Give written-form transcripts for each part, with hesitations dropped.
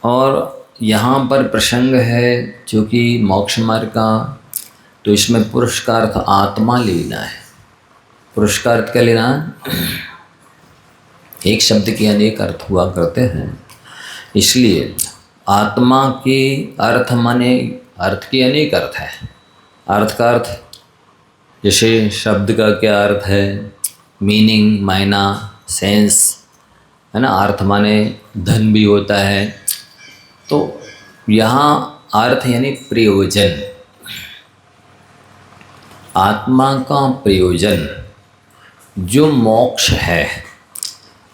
और यहाँ पर प्रसंग है जो कि मोक्ष मार्ग का, तो इसमें पुरुष का अर्थ आत्मा लेना है। पुरुष का अर्थ क्या लेना है? एक शब्द के अनेक अर्थ हुआ करते हैं, इसलिए आत्मा के अर्थ माने अर्थ के अनेक अर्थ है। अर्थ का अर्थ जैसे शब्द का क्या अर्थ है, मीनिंग, मायना, सेंस, है ना। अर्थ माने धन भी होता है। तो यहाँ अर्थ यानी प्रयोजन, आत्मा का प्रयोजन जो मोक्ष है,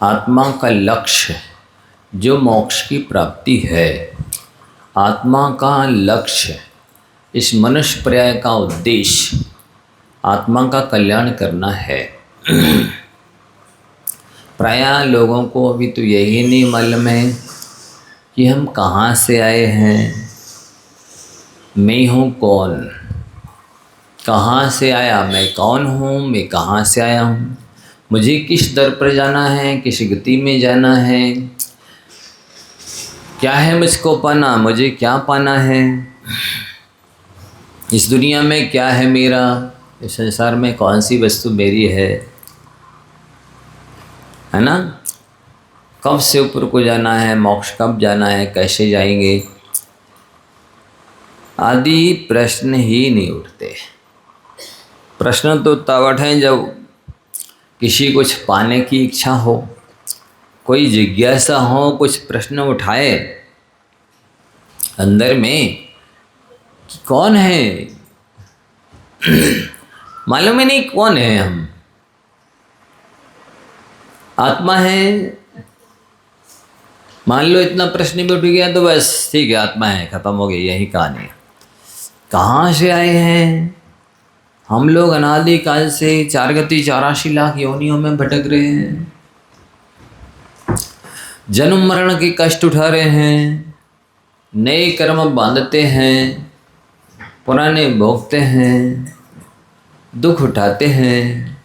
आत्मा का लक्ष्य जो मोक्ष की प्राप्ति है, आत्मा का लक्ष्य, इस मनुष्य पर्याय का उद्देश्य आत्मा का कल्याण करना है। प्रायः लोगों को अभी तो यही नहीं मालूम है कि हम कहाँ से आए हैं, मैं हूँ कौन, कहाँ से आया, मैं कौन हूँ, मैं कहाँ से आया हूँ, मुझे किस दर पर जाना है, किस गति में जाना है, क्या है मुझको पाना, मुझे क्या पाना है, इस दुनिया में क्या है मेरा, इस संसार में कौन सी वस्तु मेरी है ना। कब से ऊपर को जाना है, मोक्ष कब जाना है, कैसे जाएंगे आदि प्रश्न ही नहीं उठते। प्रश्न तो तब उठें जब किसी कुछ पाने की इच्छा हो, कोई जिज्ञासा हो, कुछ प्रश्न उठाए अंदर में कि कौन है, मालूम ही नहीं कौन है हम, आत्मा है। मान लो इतना प्रश्न भी उठ गया तो बस ठीक है, आत्मा है, खत्म हो गई, यही कहानी। कहाँ से आए हैं हम लोग? अनादि काल से 4 गति 84 लाख योनियों में भटक रहे हैं, जन्म मरण के कष्ट उठा रहे हैं, नए कर्म बांधते हैं, पुराने भोगते हैं, दुख उठाते हैं,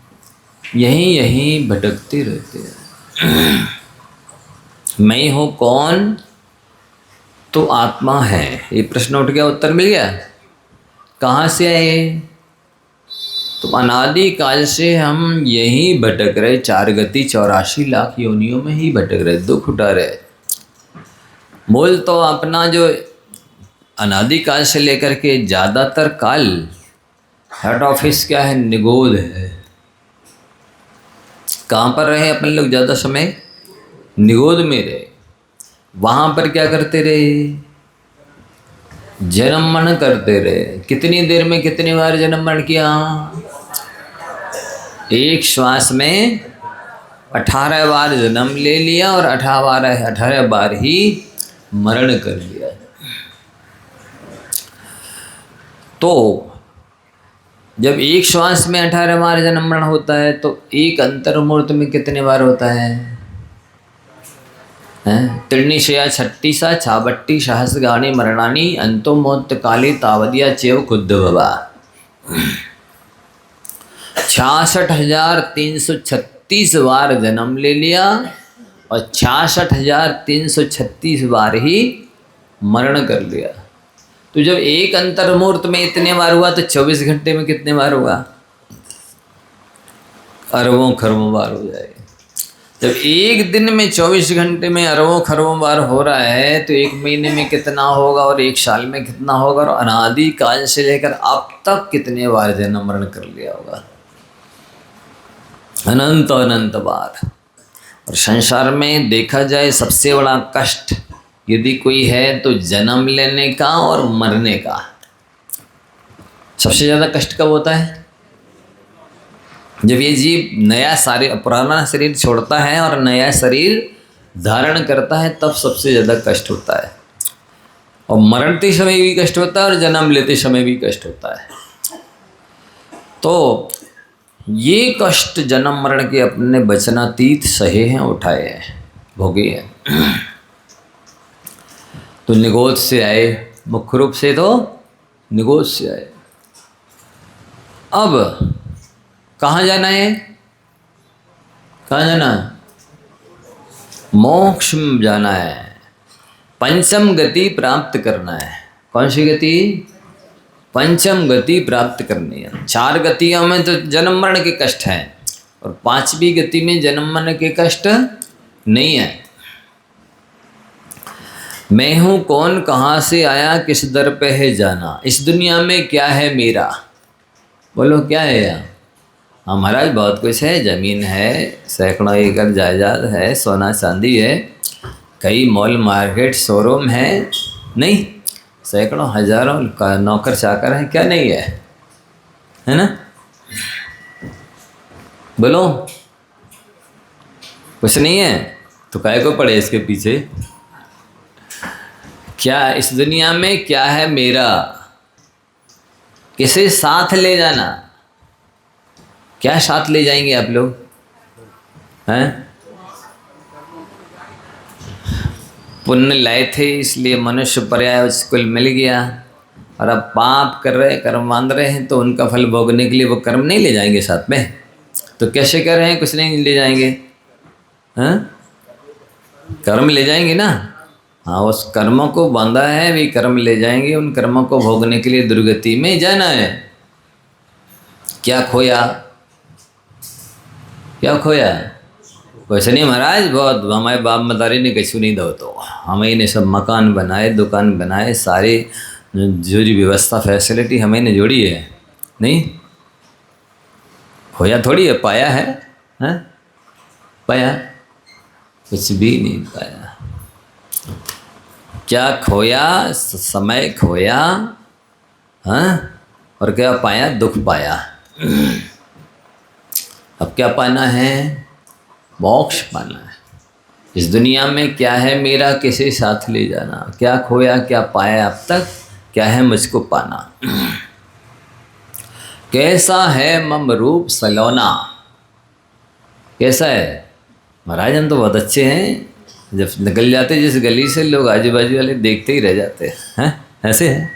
यहीं भटकते रहते हैं। मैं हूँ कौन? तो आत्मा है। ये प्रश्न उठ गया, उत्तर मिल गया। कहाँ से आए? तो अनादि काल से हम यहीं भटक रहे, 4 गति 84 लाख योनियों में ही भटक रहे, दुख उठा रहे। मूल तो अपना जो अनादि काल से लेकर के ज़्यादातर काल हेड ऑफिस क्या है? निगोद है। कहाँ पर रहे अपन लोग ज़्यादा समय? निगोद में रहे। वहाँ पर क्या करते रहे? जन्म मरण करते रहे। कितनी देर में कितनी बार जन्म मरण किया? एक श्वास में 18 बार जन्म ले लिया और 18 बार ही मरण कर लिया। तो जब एक श्वास में 18 बार जन्म मरण होता है तो एक अंतर्मुहूर्त में कितने बार होता है? त्रिणिशया छट्टिसा छाबट्टी सहस्रगाणी मरणानी अंतो मोत्त काले तावदिया चेव खुद्ध भवा। 66,336 बार जन्म ले लिया और 66,336 बार ही मरण कर लिया। तो जब एक अंतर्मुहूर्त में इतने बार हुआ तो 24 घंटे में कितने बार हुआ? अरबों खरबों बार हो जाएगा। जब एक दिन में 24 घंटे में अरबों खरबों बार हो रहा है तो एक महीने में कितना होगा और एक साल में कितना होगा और अनादि काल से लेकर अब तक कितने बार जन्म मरण कर लिया होगा? अनंत अनंत बार। और संसार में देखा जाए सबसे बड़ा कष्ट यदि कोई है तो जन्म लेने का और मरने का। सबसे ज़्यादा कष्ट कब होता है? जब ये जीव नया पुराना शरीर छोड़ता है और नया शरीर धारण करता है तब सबसे ज़्यादा कष्ट होता है। और मरते समय भी कष्ट होता है और जन्म लेते समय भी कष्ट होता है। तो ये कष्ट जन्म मरण के अपने वचनातीत सहे हैं, उठाए हैं, भोगे हैं। तो निगोद से आए, मुख्य रूप से तो निगोद से आए। अब कहाँ जाना है? कहाँ जाना? मोक्ष में जाना है। पंचम गति प्राप्त करना है। कौन सी गति? पंचम गति प्राप्त करनी है। 4 गतियों में तो जन्म मरण के कष्ट हैं और 5वीं गति में जन्म मरण के कष्ट नहीं है। मैं हूँ कौन, कहाँ से आया, किस दर पे है जाना, इस दुनिया में क्या है मेरा? बोलो क्या है यहाँ? हाँ महाराज बहुत कुछ है, ज़मीन है, सैकड़ों एकड़ जायदाद है, सोना चांदी है, कई मॉल मार्केट शोरूम है, नहीं सैकड़ों हजारों का नौकर चाकर है, क्या नहीं है ना? बोलो कुछ नहीं है तो काहे को पड़े इसके पीछे? क्या इस दुनिया में क्या है मेरा? किसे साथ ले जाना? क्या साथ ले जाएंगे आप लोग हैं? पुण्य लाए थे इसलिए मनुष्य पर्याय उसको मिल गया, और अब पाप कर रहे, कर्म बांध रहे हैं तो उनका फल भोगने के लिए वो कर्म नहीं ले जाएंगे साथ में। तो कैसे कर रहे हैं? कुछ नहीं ले जाएंगे हैं? कर्म ले जाएंगे ना। हाँ उस कर्मों को बांधा है भी कर्म ले जाएंगे, उन कर्मों को भोगने के लिए दुर्गति में जाना है। क्या खोया? क्या खोया? कुछ नहीं महाराज, बहुत हमारे बाप मदारी ने कछु नहीं दो, तो हमें ने सब मकान बनाए, दुकान बनाए, सारी जो जी व्यवस्था फैसिलिटी हमें ने जोड़ी है। नहीं खोया थोड़ी है, पाया है, हैं? पाया कुछ भी नहीं पाया। क्या खोया? समय खोया, हाँ? और क्या पाया? दुख पाया। अब क्या पाना है? मोक्ष पाना है। इस दुनिया में क्या है मेरा, किसे साथ ले जाना? क्या खोया, क्या पाया अब तक, क्या है मुझको पाना? कैसा है मम रूप सलोना? कैसा है महाराज? हम तो बहुत अच्छे हैं, जब निकल जाते जिस गली से लोग आजू बाजू वाले देखते ही रह जाते हैं। ऐसे है,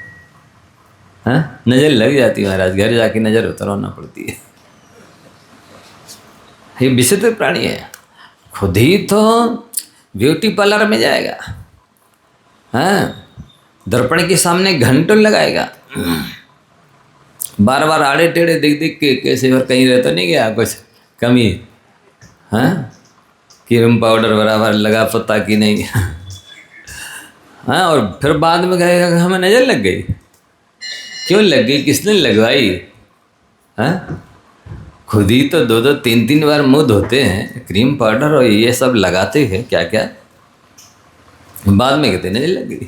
हाँ नज़र लग जाती है महाराज, घर जाके नज़र उतरवाना पड़ती है। ये विचित्र प्राणी है, खुद ही तो ब्यूटी पार्लर में जाएगा, हाँ दर्पण के सामने घंटों लगाएगा, बार बार आड़े टेढ़े दिख दिख के कैसे, और कहीं रहता नहीं गया कुछ कमी, हाँ क्रीम पाउडर बराबर लगा पता कि नहीं, हाँ और फिर बाद में कहेगा हमें नज़र लग गई। क्यों लग गई? किसने लगवाई? हाँ खुद ही तो 2-2 3-3 बार मुंह धोते हैं, क्रीम पाउडर और ये सब लगाते हैं क्या क्या, बाद में कहते नजर लग गई।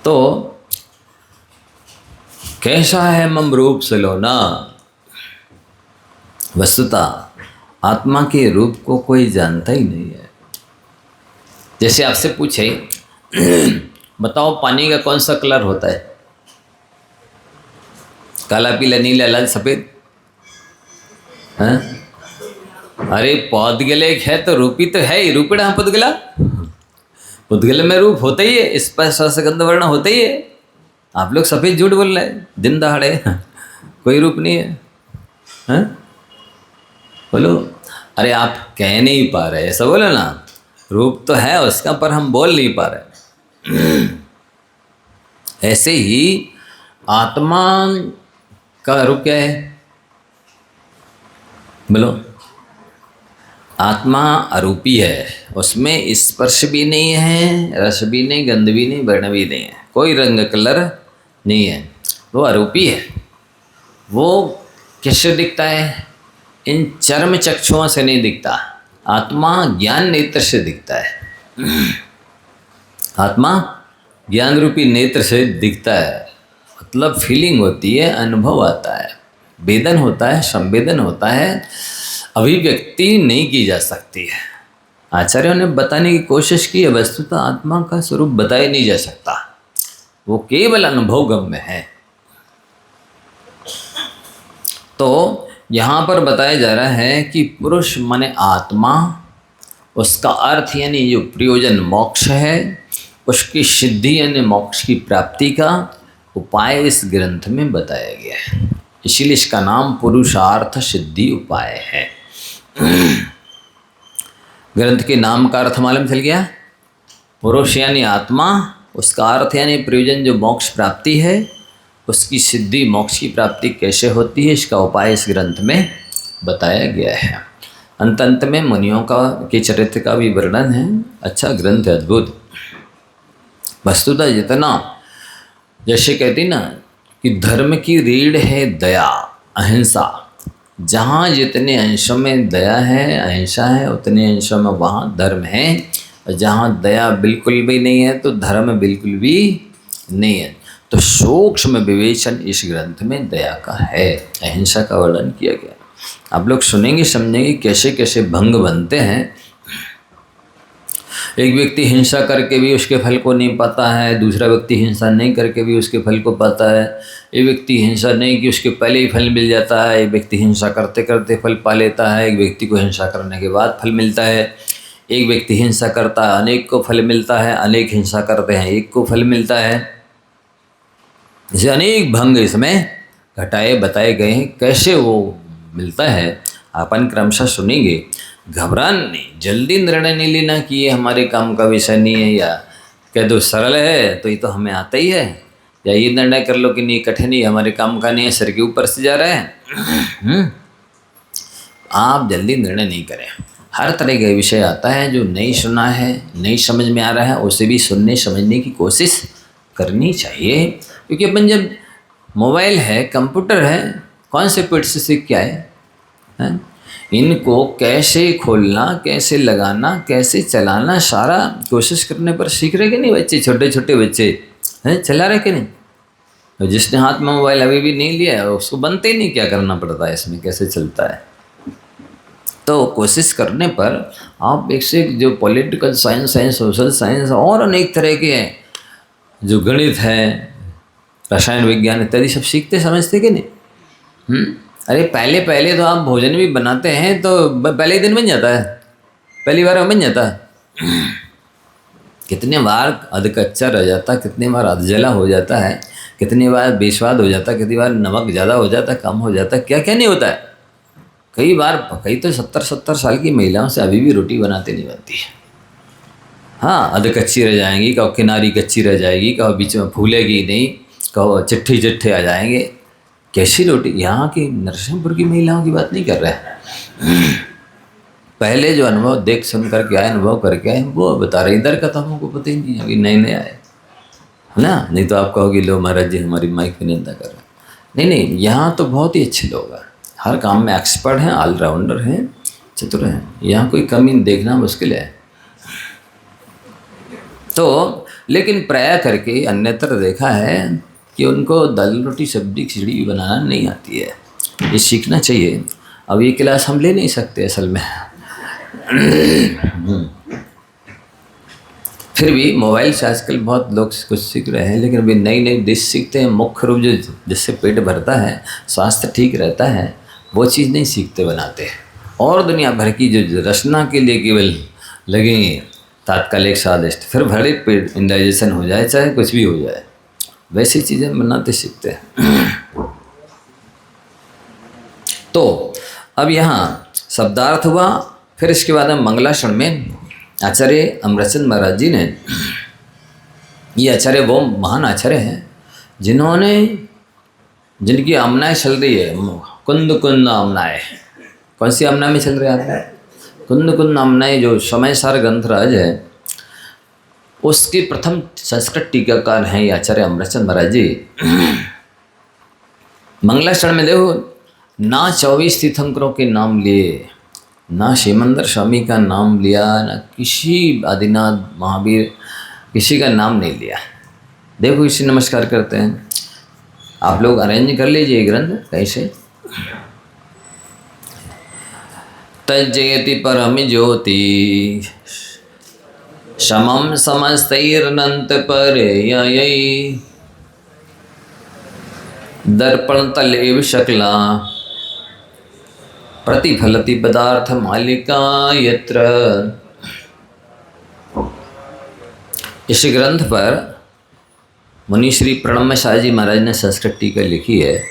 तो कैसा है मम रूप सलोना? वस्तुतः आत्मा के रूप को कोई जानता ही नहीं है। जैसे आपसे पूछे बताओ पानी का कौन सा कलर होता है? काला, पीला, नीला, लाल, सफेद, हाँ? अरे पौधगले है तो रूपी तो है ही, रूपिड़ा पुद्गला, पुद्गल में रूप होता ही है, स्पष्ट रसगंध वर्ण होता ही है। आप लोग सफेद झूठ बोल रहे हैं, दिन दहाड़े कोई रूप नहीं है, हाँ? बोलो अरे आप कह नहीं पा रहे, ऐसा बोलो ना, रूप तो है उसका पर हम बोल नहीं पा रहे। ऐसे ही आत्मा का रूप क्या है? बोलो आत्मा अरूपी है, उसमें स्पर्श भी नहीं है, रस भी नहीं, गंध भी नहीं, वर्ण भी नहीं है, कोई रंग कलर नहीं है, वो अरूपी है। वो किससे दिखता है? इन चर्म चक्षुओं से नहीं दिखता, आत्मा ज्ञान नेत्र से दिखता है। आत्मा ज्ञान रूपी नेत्र से दिखता है, मतलब फीलिंग होती है, अनुभव आता है, वेदन होता है, संवेदन होता है, अभिव्यक्ति नहीं की जा सकती है। आचार्यों ने बताने की कोशिश की है, वस्तुतः आत्मा का स्वरूप बताया नहीं जा सकता, वो केवल अनुभव गम्य है। तो यहाँ पर बताया जा रहा है कि पुरुष माने आत्मा, उसका अर्थ यानी जो प्रयोजन मोक्ष है, उसकी सिद्धि यानी मोक्ष की प्राप्ति का उपाय इस ग्रंथ में बताया गया है, इसीलिए इसका नाम पुरुषार्थ सिद्धि उपाय है। ग्रंथ के नाम का अर्थ मालूम चल गया? पुरुष यानी आत्मा, उसका अर्थ यानी प्रयोजन जो मोक्ष प्राप्ति है, उसकी सिद्धि मोक्ष की प्राप्ति कैसे होती है, इसका उपाय इस ग्रंथ में बताया गया है। अंत में मुनियों के चरित्र का भी वर्णन है। अच्छा ग्रंथ है, अद्भुत। वस्तुतः जितना, जैसे कहती ना कि धर्म की रीढ़ है दया, अहिंसा। जहाँ जितने अंशों में दया है, अहिंसा है, उतने अंशों में वहाँ धर्म है। और जहाँ दया बिल्कुल भी नहीं है तो धर्म बिल्कुल भी नहीं है। तो सूक्ष्म विवेचन इस ग्रंथ में दया का है, अहिंसा का वर्णन किया गया। आप लोग सुनेंगे, समझेंगे कैसे कैसे भंग बनते हैं। एक व्यक्ति हिंसा करके भी उसके फल को नहीं पाता है, दूसरा व्यक्ति हिंसा नहीं करके भी उसके फल को पाता है। एक व्यक्ति हिंसा नहीं कि उसके पहले ही फल मिल जाता है, एक व्यक्ति हिंसा करते करते फल पा लेता है, एक व्यक्ति को हिंसा करने के बाद फल मिलता है। एक व्यक्ति हिंसा करता है, अनेक को फल मिलता है, अनेक हिंसा करते हैं, एक को फल मिलता है। जैसे अनेक भंग इसमें घटाए बताए गए हैं, कैसे वो मिलता है अपन क्रमशः सुनेंगे। घबराना नहीं, जल्दी निर्णय नहीं लेना कि ये हमारे काम का विषय नहीं है, या कह दो सरल है तो ये तो हमें आता ही है, या ये निर्णय कर लो कि नहीं कठिन ही हमारे काम का नहीं है, सर के ऊपर से जा रहा है। आप जल्दी निर्णय नहीं करें। हर तरह का विषय आता है जो नहीं सुना है, नहीं समझ में आ रहा है, उसे भी सुनने समझने की कोशिश करनी चाहिए। क्योंकि अपन जब मोबाइल है, कंप्यूटर है, कौन से पेट से सीख के आए हैं? इनको कैसे खोलना, कैसे लगाना, कैसे चलाना, सारा कोशिश करने पर सीख रहे कि नहीं बच्चे, छोटे छोटे बच्चे हैं, चला रहे कि नहीं। तो जिसने हाथ में मोबाइल अभी भी नहीं लिया है उसको बनते ही नहीं क्या करना पड़ता है, इसमें कैसे चलता है। तो कोशिश करने पर आप एक से जो पॉलिटिकल साइंस है, सोशल साइंस और अनेक तरह के हैं, जो गणित है, रसायन विज्ञान इत्यादि सब सीखते समझते कि नहीं। अरे पहले तो आप भोजन भी बनाते हैं तो पहले ही दिन बन जाता है, पहली बार बन जाता है। कितने बार अध कच्चा रह जाता, कितने बार अध जला हो जाता है, कितनी बार बेस्वाद हो जाता, कितनी बार नमक ज़्यादा हो जाता, कम हो जाता, क्या क्या नहीं होता है। कई तो 70 साल की महिलाओं से अभी भी रोटी बनाते नहीं बनती है। हाँ, अध कच्ची रह जाएंगी, कहो किनारी कच्ची रह जाएगी, कहो बीच में फूलेगी नहीं, कहो चिट्ठे आ जाएंगे। कैसी रोटी। यहाँ की नरसिंहपुर की महिलाओं की बात नहीं कर रहे हैं, पहले जो अनुभव देख सुन करके आए, अनुभव करके आए, वो बता रहे। इधर का तो हमको पता ही नहीं, अभी नए नए आए है ना। नहीं तो आप कहोगे लो महाराज जी हमारी माइक की निंदा कर रहे हैं। नहीं, यहाँ तो बहुत ही अच्छे लोग हैं, हर काम में एक्सपर्ट हैं, ऑलराउंडर हैं, चतुर हैं। यहाँ कोई कमी देखना मुश्किल है। तो लेकिन प्राय करके अन्यत्र देखा है कि उनको दाल रोटी सब्जी खिचड़ी भी बनाना नहीं आती है। ये सीखना चाहिए। अब ये क्लास हम ले नहीं सकते असल में। फिर भी मोबाइल से आजकल बहुत लोग कुछ सीख रहे हैं, लेकिन अभी नई नई डिश सीखते हैं। मुख्य रूप जो जिससे पेट भरता है, स्वास्थ्य ठीक रहता है, वो चीज़ नहीं सीखते बनाते। और दुनिया भर की जो रचना के लिए केवल लगेंगे तात्कालिक स्वादिष्ट, फिर भरे पेट इंडाइजेशन हो जाए, चाहे कुछ भी हो जाए, वैसी चीज़ें बनाते सीखते हैं। तो अब यहाँ शब्दार्थ हुआ। फिर इसके बाद में मंगलाचरण में आचार्य अमृतचंद महाराज जी ने, ये आचार्य वो महान आचार्य हैं जिनकी आमनाएँ चल रही है, कुंद कुंद आमनाएँ। कौन सी आमना में चल रही है? कुंद कुंद आमनाएँ, जो समयसार ग्रंथराज है, उसके प्रथम संस्कृत टीकाकार हैं ये आचार्य अमृतचंद महाराज जी। मंगलाचरण में देखो, ना 24 तीर्थंकरों के नाम लिए, ना शिमंदर स्वामी का नाम लिया, ना किसी आदिनाथ महावीर किसी का नाम नहीं लिया। देखो इसी नमस्कार करते हैं। आप लोग अरेंज कर लीजिए ग्रंथ कैसे। तज्जयति परम ज्योति समम समस्तैरनंत परययै दर्पण तलेव शकला प्रतिफलति पदार्थ मालिका यत्र। इस ग्रंथ पर मुनि श्री प्रणम्य शाह जी महाराज ने संस्कृत टीका लिखी है,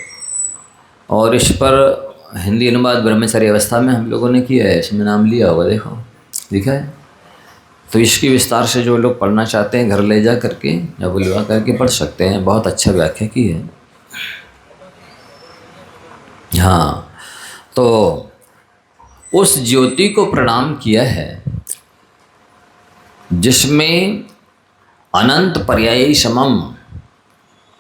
और इस पर हिंदी अनुवाद ब्रह्मचारी अवस्था में हम लोगों ने किया है। इसमें नाम लिया होगा, देखो लिखा है। तो इसकी विस्तार से जो लोग पढ़ना चाहते हैं घर ले जा करके या बुलवा करके पढ़ सकते हैं, बहुत अच्छा व्याख्या की है। हाँ, तो उस ज्योति को प्रणाम किया है जिसमें अनंत पर्यायी समम,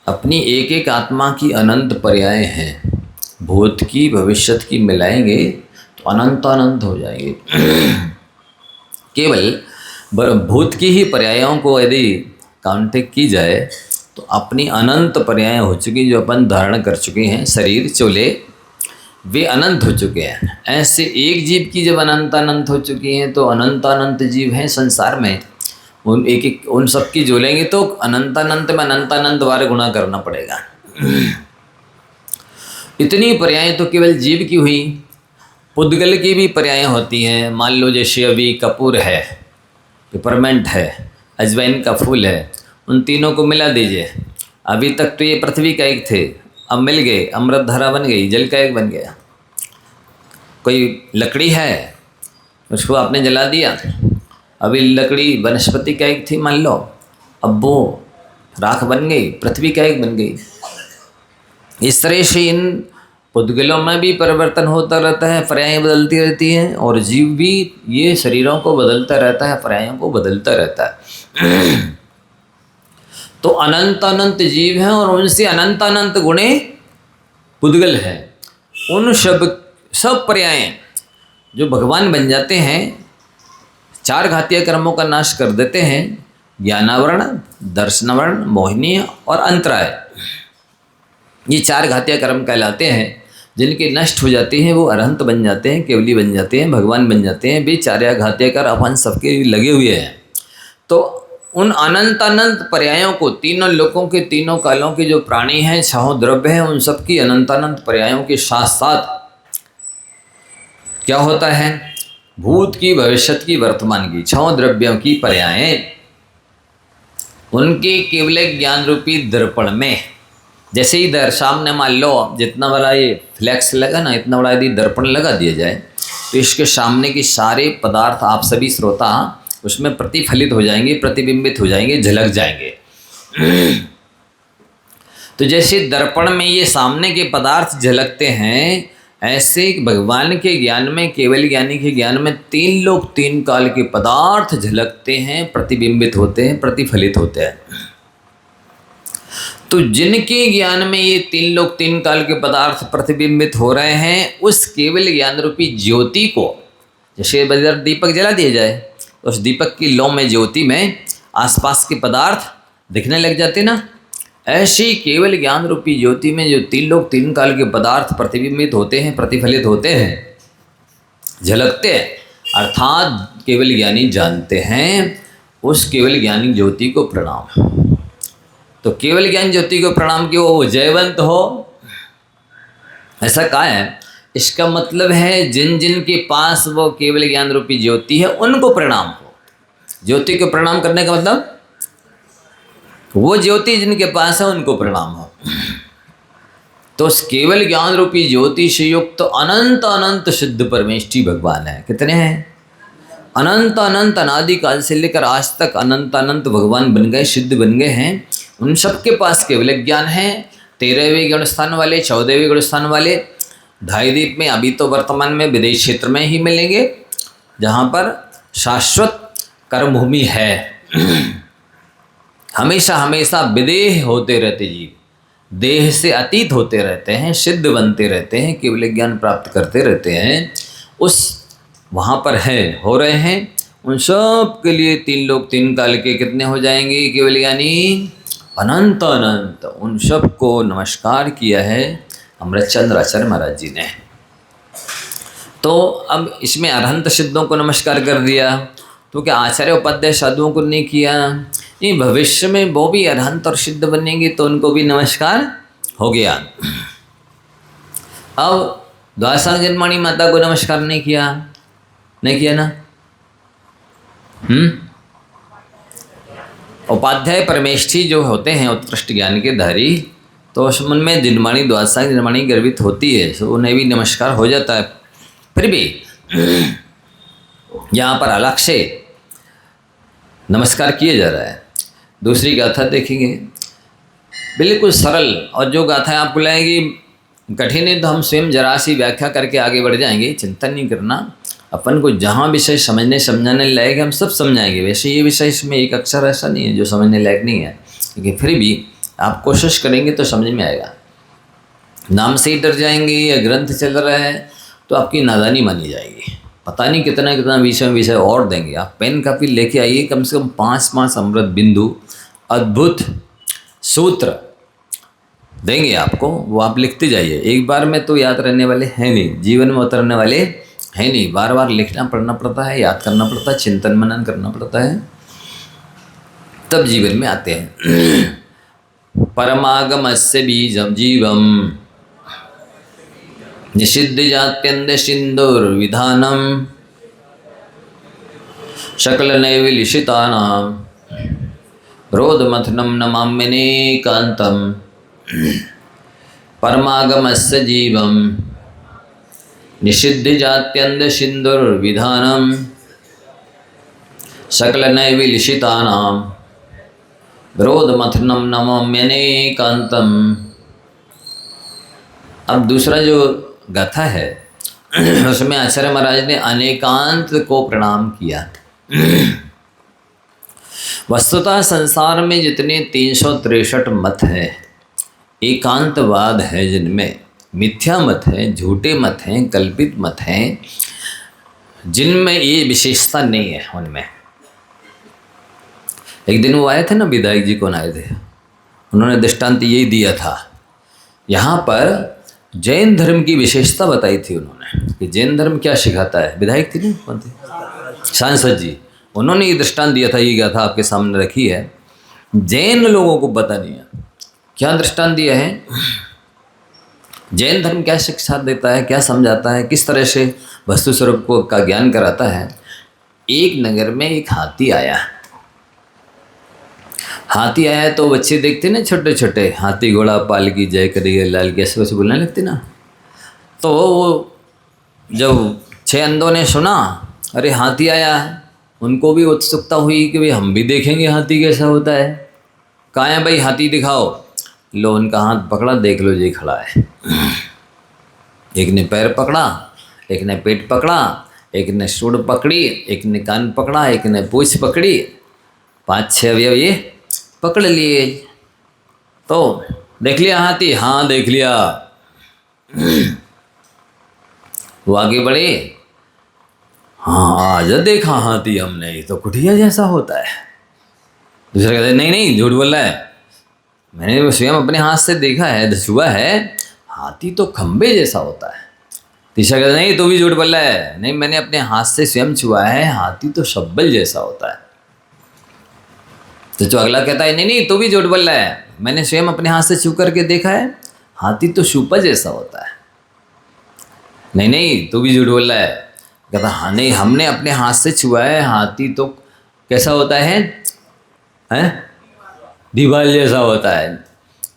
अपनी एक एक आत्मा की अनंत पर्याय हैं। भूत की भविष्यत की मिलाएंगे तो अनंत अनंत हो जाएंगे। केवल भूत की ही पर्यायों को यदि काउंटिंग की जाए तो अपनी अनंत पर्याय हो चुकी, जो अपन धारण कर चुके हैं शरीर चोले, वे अनंत हो चुके हैं। ऐसे एक जीव की जब अनंत अनंत हो चुकी हैं तो अनंत अनंत जीव हैं संसार में, उन एक एक उन सब की जोड़ेंगे तो अनंत अनंत में अनंत अनंत बार गुणा करना पड़ेगा। इतनी पर्याय तो केवल जीव की हुई। पुद्गल की भी पर्याय होती हैं। मान लो जैसे अभी कपूर है, पिपरमेंट है, अजवाइन का फूल है, उन तीनों को मिला दीजिए। अभी तक तो ये पृथ्वी का एक थे, अब मिल गए, अमृत धारा बन गई, जल का एक बन गया। कोई लकड़ी है, उसको आपने जला दिया, अभी लकड़ी वनस्पति का एक थी मान लो, अब वो राख बन गई, पृथ्वी का एक बन गई। इस तरह से इन पुद्गलों में भी परिवर्तन होता रहता है, पर्याय बदलती रहती हैं, और जीव भी ये शरीरों को बदलता रहता है, पर्यायों को बदलता रहता है। तो अनंत अनंत जीव हैं और उनसे अनंत अनंत गुणे पुद्गल हैं। उन सब पर्याय जो भगवान बन जाते हैं, चार घातीय कर्मों का नाश कर देते हैं, ज्ञानावरण, दर्शनावरण, मोहिनी और अंतराय। ये चार घातीय कर्म कहलाते हैं। जिनके नष्ट हो जाते हैं वो अरहंत बन जाते हैं, केवली बन जाते हैं, भगवान बन जाते हैं। वे चार घातीय कर्म अपन सबके लगे हुए हैं। तो उन अनंत अनंत पर्यायों को, तीनों लोकों के तीनों कालों के जो प्राणी हैं, छहों द्रव्य हैं, उन सब की अनंत अनंत पर्यायों के साथ साथ क्या होता है, भूत की, भविष्यत की, वर्तमान की, छहों द्रव्यों की पर्यायें उनके केवल ज्ञान रूपी दर्पण में, जैसे ही सामने मान लो जितना बड़ा ये फ्लैक्स लगा ना, इतना बड़ा यदि दर्पण लगा दिया जाए तो इसके सामने के सारे पदार्थ आप सभी श्रोता उसमें प्रतिफलित हो जाएंगे, प्रतिबिंबित हो जाएंगे, झलक जाएंगे। तो जैसे दर्पण में ये सामने के पदार्थ झलकते हैं, ऐसे भगवान के ज्ञान में, केवल ज्ञानी के ज्ञान में तीन लोक तीन काल के पदार्थ झलकते हैं, प्रतिबिंबित होते हैं, प्रतिफलित होते हैं। तो जिनके ज्ञान में ये तीन लोक तीन काल के पदार्थ प्रतिबिंबित हो रहे हैं, उस केवल ज्ञान रूपी ज्योति को, जैसे बजर दीपक जला दिया जाए, उस दीपक की लौ में, ज्योति में आसपास के पदार्थ दिखने लग जाते ना, ऐसी केवल ज्ञान रूपी ज्योति में जो तीन लोक तीन काल के पदार्थ प्रतिबिंबित होते हैं, प्रतिफलित होते हैं, झलकते हैं, अर्थात केवल ज्ञानी जानते हैं, उस केवल ज्ञानी ज्योति को प्रणाम। तो केवल ज्ञान ज्योति को प्रणाम कि वो जयवंत हो, ऐसा कहा है। इसका मतलब है जिन जिन के पास वो केवल ज्ञान रूपी ज्योति है उनको प्रणाम हो। ज्योति को प्रणाम करने का मतलब वो ज्योति जिनके पास है उनको प्रणाम हो। तो उस केवल ज्ञान रूपी ज्योति से युक्त तो अनंत अनंत सिद्ध परमेष्ठी भगवान है। कितने हैं? अनंत अनंत, अनादि काल से लेकर आज तक अनंत अनंत भगवान बन गए, सिद्ध बन गए हैं। उन सबके पास केवल ज्ञान है। 13वें गुण स्थान वाले, 14वें गुण स्थान वाले ढाई में अभी तो वर्तमान में विदेश क्षेत्र में ही मिलेंगे, जहाँ पर शाश्वत कर्मभूमि है। हमेशा हमेशा विदेह होते रहते जीव, देह से अतीत होते रहते हैं, सिद्ध बनते रहते हैं, केवल ज्ञान प्राप्त करते रहते हैं। उस वहाँ पर है, हो रहे हैं। उन सब के लिए तीन लोक तीन काल के कितने हो जाएंगे केवल ज्ञानी? अनंत अनंत। उन सब को नमस्कार किया है अमृतचंद्र आचार्य महाराज जी ने। तो अब इसमें अरहंत सिद्धों को नमस्कार कर दिया, तो क्या आचार्य उपाध्याय साधुओं को नहीं किया? नहीं, भविष्य में वो भी अरहंत और सिद्ध बनेंगे तो उनको भी नमस्कार हो गया। अब द्वादशांग जन्माणी माता को नमस्कार नहीं किया, नहीं किया ना? उपाध्याय परमेष्ठी जो होते हैं उत्कृष्ट ज्ञान के धारी, तो उस मन में जन्माणी, द्वादशांग जन्माणी गर्भित होती है, तो उन्हें भी नमस्कार हो जाता है। फिर भी यहाँ पर अलग से नमस्कार किया जा रहा है। दूसरी गाथा देखेंगे, बिल्कुल सरल, और जो गाथा आपको लगेगी कठिन है तो हम स्वयं जरा सी व्याख्या करके आगे बढ़ जाएंगे, चिंता नहीं करना। अपन को जहाँ विषय समझने समझाने लायक है हम सब समझाएंगे। वैसे ये विषय इसमें एक अक्षर ऐसा नहीं है जो समझने लायक नहीं है, लेकिन फिर भी आप कोशिश करेंगे तो समझ में आएगा। नाम से ही डर जाएंगे या ग्रंथ चल रहा है तो आपकी नादानी मानी जाएगी। पता नहीं कितना कितना विषय और देंगे। आप पेन कापी लेके आइए, कम से कम 5 अमृत बिंदु अद्भुत सूत्र देंगे आपको, वो आप लिखते जाइए। एक बार में तो याद रहने वाले हैं नहीं, जीवन में उतरने वाले हैं नहीं, बार बार लिखना पढ़ना पड़ता है, याद करना पड़ता है, चिंतन मनन करना पड़ता है, तब जीवन में आते हैं। परमागमस्य बीजम जीवम निषिद्ध जात्यंत सिंदूर्विधानम शकल नैविलिशितानां रोदमथनं नमाम्यनेकान्तं परमागमस्य जीवं निषिद्ध जात्यंत सिंदूर्विधानम सकल नैविलिशितानां रोदमथनं नमाम्यनेकान्तं। अब दूसरा जो गाथा है उसमें आचार्य महाराज ने अनेकांत को प्रणाम किया। वस्तुतः संसार में जितने 363 मत हैं, एकांतवाद है, जिनमें मिथ्या मत है, झूठे मत हैं, कल्पित मत हैं, जिनमें ये विशेषता नहीं है उनमें। एक दिन वो आए थे ना, विधायक जी कौन आए थे, उन्होंने दृष्टांत यही दिया था। यहाँ पर जैन धर्म की विशेषता बताई थी उन्होंने कि जैन धर्म क्या सिखाता है। विधायक थी ना, कौन थे, सांसद जी, उन्होंने ये दृष्टांत दिया था। ये गाथा आपके सामने रखी है। जैन लोगों को पता नहीं है क्या दृष्टांत दिया है, जैन धर्म क्या शिक्षा देता है, क्या समझाता है, किस तरह से वस्तु स्वरूप को का ज्ञान कराता है। एक नगर में एक हाथी आया। हाथी आया तो बच्चे देखते ना छोटे छोटे, हाथी घोड़ा पाल की जय करिए लाल की, ऐसे वैसे बोलने लगते ना। तो वो जब 6 अंधों ने सुना अरे हाथी आया है, उनको भी उत्सुकता हुई कि भाई हम भी देखेंगे हाथी कैसा होता है। कहाँ है भाई हाथी दिखाओ। लो उनका हाथ पकड़ा, देख लो जी खड़ा है। एक ने पैर पकड़ा, एक ने पेट पकड़ा, एक ने सूंड पकड़ी, एक ने कान पकड़ा, एक ने पूंछ पकड़ी, 5-6 अवयव ये पकड़ लिए। तो देख लिया हाथी, हाँ देख लिया। वो आगे बढ़े, हाँ आज देखा हाथी हमने, ये तो कुटिया जैसा होता है। दूसरा कहते नहीं नहीं झूठ बोल रहा है, मैंने स्वयं अपने हाथ से देखा है, छुआ है, हाथी तो खंबे जैसा होता है। तीसरा कहता नहीं तू भी झूठ बोल रहा है, नहीं मैंने अपने हाथ से स्वयं छुआ है, हाथी तो शब्बल जैसा होता है। तो जो अगला कहता है नहीं नहीं तू भी झूठ बोल रहा है, मैंने स्वयं अपने हाथ से छू करके देखा है, हाथी तो शूपा जैसा होता है। नहीं नहीं तू भी झूठ बोल रहा है। कहता हाँ नहीं हमने अपने हाथ से छुआ है, हाथी तो कैसा होता है, हैं दीवाल जैसा होता है।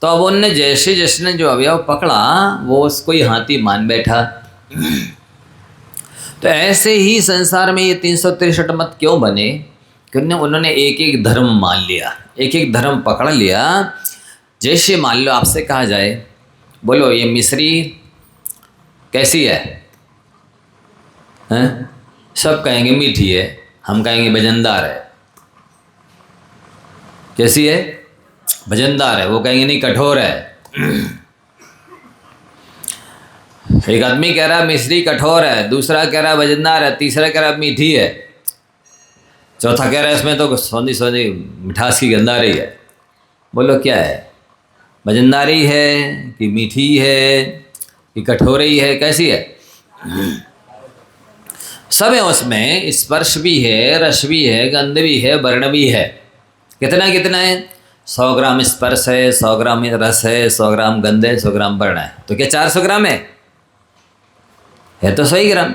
तो अब उनने जैसे जिसने जो अवयव पकड़ा वो उसको ही हाथी मान बैठा। तो ऐसे ही संसार में ये 363 मत क्यों बने, क्योंकि उन्होंने एक एक धर्म मान लिया, एक एक धर्म पकड़ लिया। जैसे मान लो आपसे कहा जाए बोलो ये मिश्री कैसी है, हैं? सब कहेंगे मीठी है, हम कहेंगे वजनदार है। कैसी है, वजनदार है, वो कहेंगे नहीं कठोर है। एक आदमी कह रहा है मिश्री कठोर है, दूसरा कह रहा है वजनदार है, तीसरा कह रहा है मीठी है, चौथा कह रहा है इसमें तो सोनी सोनी मिठास की गंधारी है। बोलो क्या है, वजनदारी है कि मीठी है कि कठोरी है, कैसी है? सब है उसमें, स्पर्श भी है, रस भी है, गंध भी है, वर्ण भी है। कितना कितना है? 100 ग्राम स्पर्श है, 100 ग्राम रस है, 100 ग्राम गंध है, 100 ग्राम वर्ण है। तो क्या 400 ग्राम है तो 100 ग्राम।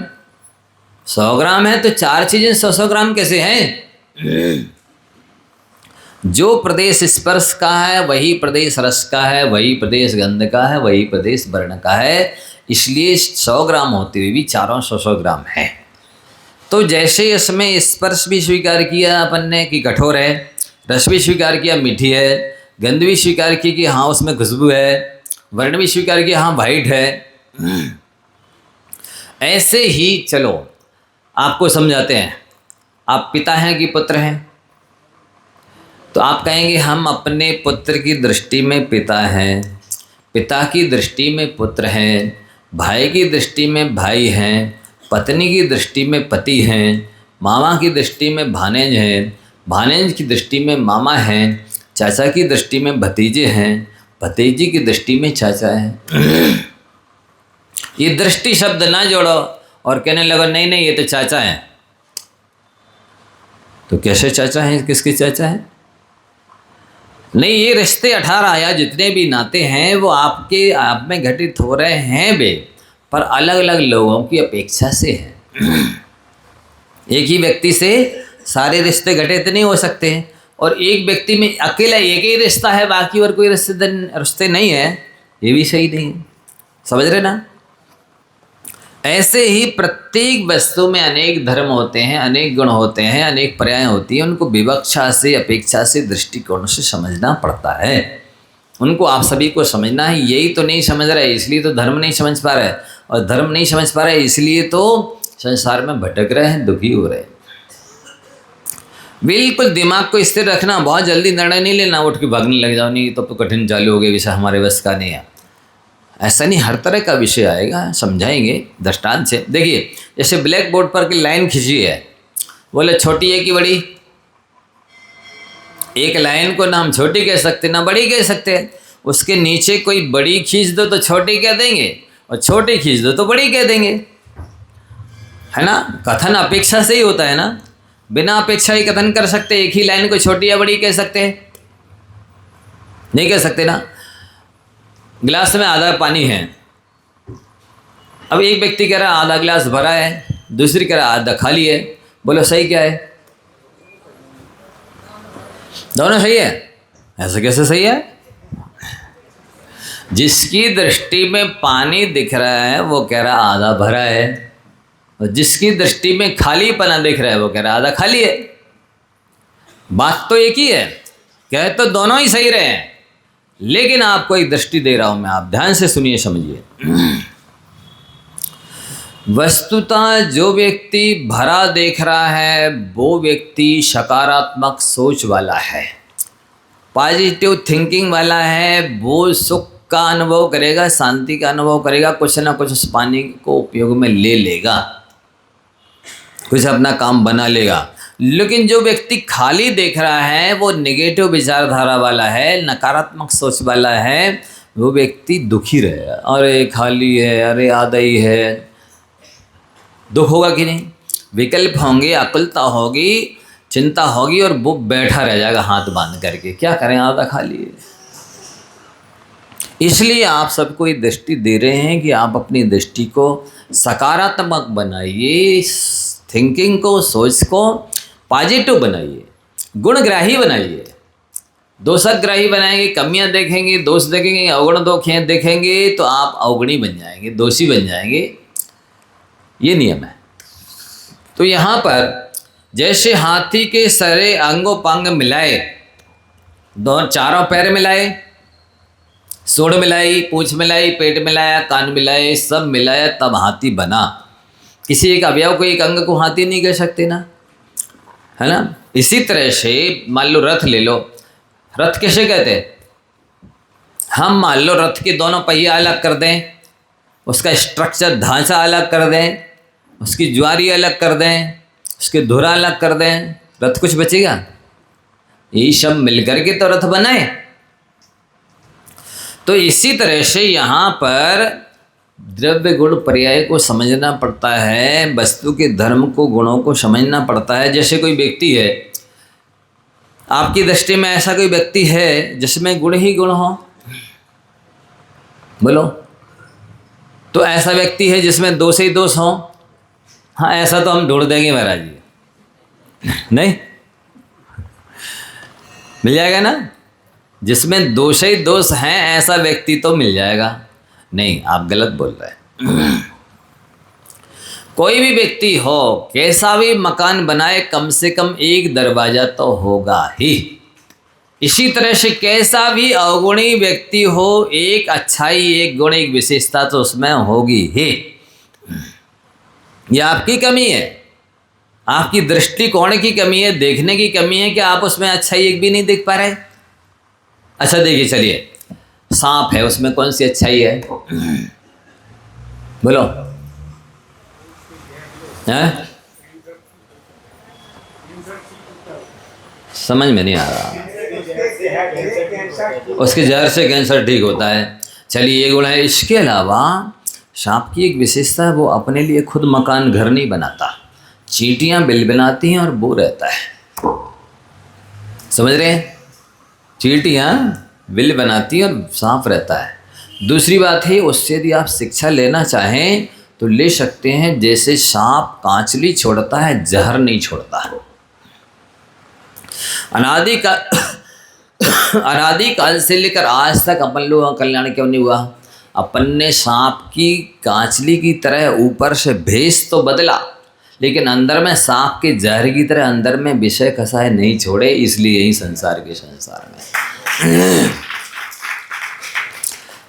100 ग्राम है तो 4 चीजें 100 ग्राम कैसे हैं? जो प्रदेश स्पर्श का है वही प्रदेश रस का है, वही प्रदेश गंध का है, वही प्रदेश वर्ण का है। इसलिए 100 ग्राम होते हुए भी चारों 100 ग्राम है। तो जैसे इसमें स्पर्श भी स्वीकार किया अपन ने कि कठोर है, रस भी स्वीकार किया मीठी है, गंध भी स्वीकार की कि हाँ उसमें खुशबू है, वर्ण भी स्वीकार किया हाँ वाइट है। ऐसे ही चलो आपको समझाते हैं। आप पिता हैं कि पुत्र हैं? तो आप कहेंगे हम अपने पुत्र की दृष्टि में पिता हैं, पिता की दृष्टि में पुत्र हैं, भाई की दृष्टि में भाई हैं, पत्नी की दृष्टि में पति हैं, मामा की दृष्टि में भानेज हैं, भानेज की दृष्टि में मामा हैं, चाचा की दृष्टि में भतीजे हैं, भतीजी की दृष्टि में चाचा हैं। ये दृष्टि शब्द ना जोड़ो और कहने लगो नहीं नहीं ये तो चाचा हैं। तो कैसे चाचा हैं? किसके चाचा हैं? नहीं, ये रिश्ते 18 या जितने भी नाते हैं वो आपके आप में घटित हो रहे हैं बे, पर अलग अलग लोगों की अपेक्षा से हैं। एक ही व्यक्ति से सारे रिश्ते घटित नहीं हो सकते हैं, और एक व्यक्ति में अकेला एक ही रिश्ता है, बाकी और कोई रिश्ते नहीं है, ये भी सही नहीं है। समझ रहे ना? ऐसे ही प्रत्येक वस्तु में अनेक धर्म होते हैं, अनेक गुण होते हैं, अनेक पर्याय होती हैं। उनको विवक्षा से, अपेक्षा से, दृष्टिकोण से समझना पड़ता है। उनको आप सभी को समझना है। यही तो नहीं समझ रहा है, इसलिए तो धर्म नहीं समझ पा रहा है, और धर्म नहीं समझ पा रहा है इसलिए तो संसार में भटक रहे हैं, दुखी हो रहे हैं। बिल्कुल दिमाग को स्थिर रखना, बहुत जल्दी निर्णय नहीं लेना, उठ के भागने लग जाओ, नहीं तो कठिन चालू हो गए, विषय हमारे बस का नहीं है। ऐसा नहीं, हर तरह का विषय आएगा, समझाएंगे दृष्टांत से। देखिए, जैसे ब्लैक बोर्ड पर की लाइन खींची है, बोले छोटी है कि बड़ी? एक लाइन को ना हम छोटी कह सकते ना बड़ी कह सकते। उसके नीचे कोई बड़ी खींच दो तो छोटी कह देंगे, और छोटी खींच दो तो बड़ी कह देंगे, है ना? कथन अपेक्षा से ही होता है ना, बिना अपेक्षा ही कथन कर सकते। एक ही लाइन को छोटी या बड़ी कह सकते हैं? नहीं कह सकते ना। गिलास में आधा पानी है, अब एक व्यक्ति कह रहा है आधा गिलास भरा है, दूसरी कह रहा है आधा खाली है। बोलो सही क्या है? दोनों सही है। ऐसे कैसे सही है? जिसकी दृष्टि में पानी दिख रहा है वो कह रहा आधा भरा है, और जिसकी दृष्टि में खाली पना दिख रहा है वो कह रहा आधा खाली है। बात तो एक ही है, कह तो दोनों ही सही रहे हैं, लेकिन आपको एक दृष्टि दे रहा हूं मैं, आप ध्यान से सुनिए, समझिए। वस्तुतः जो व्यक्ति भरा देख रहा है वो व्यक्ति सकारात्मक सोच वाला है, पॉजिटिव थिंकिंग वाला है। वो सुख का अनुभव करेगा, शांति का अनुभव करेगा, कुछ ना कुछ उस पानी को उपयोग में ले लेगा, कुछ अपना काम बना लेगा। लेकिन जो व्यक्ति खाली देख रहा है वो नेगेटिव विचारधारा वाला है, नकारात्मक सोच वाला है, वो व्यक्ति दुखी रहेगा। अरे खाली है, अरे आधा ही है, दुख होगा कि नहीं? विकल्प होंगे, आकुलता होगी, चिंता होगी, और वो बैठा रह जाएगा हाथ बांध करके, क्या करें आधा खाली है। इसलिए आप सबको ये दृष्टि दे रहे हैं कि आप अपनी दृष्टि को सकारात्मक बनाइए, थिंकिंग को, सोच को पॉजिटिव बनाइए, गुणग्राही बनाइए। दोषग्राही बनाएंगे, कमियां देखेंगे, दोष देखेंगे, अवगुण दोष देखेंगे तो आप अवगुणी बन जाएंगे, दोषी बन जाएंगे। ये नियम है। तो यहाँ पर जैसे हाथी के सारे अंगों पांग मिलाए, दो चारों पैर मिलाए, सूंड मिलाई, पूंछ मिलाई, पेट मिलाया, कान मिलाए, सब मिलाया तब हाथी बना। किसी एक अवयव को, एक अंग को हाथी नहीं कह सकते ना, है ना? इसी तरह से मान लो रथ ले लो, रथ कैसे कहते हैं? हम मान लो रथ के दोनों पहिया अलग कर दें, उसका स्ट्रक्चर ढांचा अलग कर दें, उसकी ज्वारी अलग कर दें, उसके धुरा अलग कर दें, रथ कुछ बचेगा? यही सब मिलकर के तो रथ बनाए। तो इसी तरह से यहाँ पर द्रव्य गुण पर्याय को समझना पड़ता है, वस्तु के धर्म को, गुणों को समझना पड़ता है। जैसे कोई व्यक्ति है, आपकी दृष्टि में ऐसा कोई व्यक्ति है जिसमें गुण ही गुण हो? बोलो। तो ऐसा व्यक्ति है जिसमें दोष ही दोष हो? हाँ, ऐसा तो हम ढूंढ देंगे महाराज जी। नहीं मिल जाएगा ना? जिसमें दोष ही दोष हैं ऐसा व्यक्ति तो मिल जाएगा। नहीं, आप गलत बोल रहे हैं। कोई भी व्यक्ति हो, कैसा भी मकान बनाए, कम से कम एक दरवाजा तो होगा ही। इसी तरह से कैसा भी अवगुणी व्यक्ति हो, एक अच्छाई, एक गुण, एक विशेषता तो उसमें होगी ही। यह आपकी कमी है, आपकी दृष्टिकोण की कमी है, देखने की कमी है कि आप उसमें अच्छाई एक भी नहीं देख पा रहे। अच्छा देखिए, चलिए, सांप है, उसमें कौन सी अच्छाई है? बोलो। है? समझ में नहीं आ रहा। उसके जहर से कैंसर ठीक होता है। चलिए, ये गुण है। इसके अलावा सांप की एक विशेषता है, वो अपने लिए खुद मकान घर नहीं बनाता, चींटियां बिलबिलाती हैं और वो रहता है। समझ रहे हैं? चींटियां बिल बनाती हैं और सांप रहता है। दूसरी बात है, उससे यदि आप शिक्षा लेना चाहें तो ले सकते हैं। जैसे सांप कांचली छोड़ता है, जहर नहीं छोड़ता। अनादिकाल से लेकर आज तक अपन लोगों का कल्याण क्यों नहीं हुआ? अपन ने सांप की कांचली की तरह ऊपर से भेष तो बदला, लेकिन अंदर में सांप के जहर की तरह अंदर में विषय कसाए नहीं छोड़े। इसलिए यही संसार में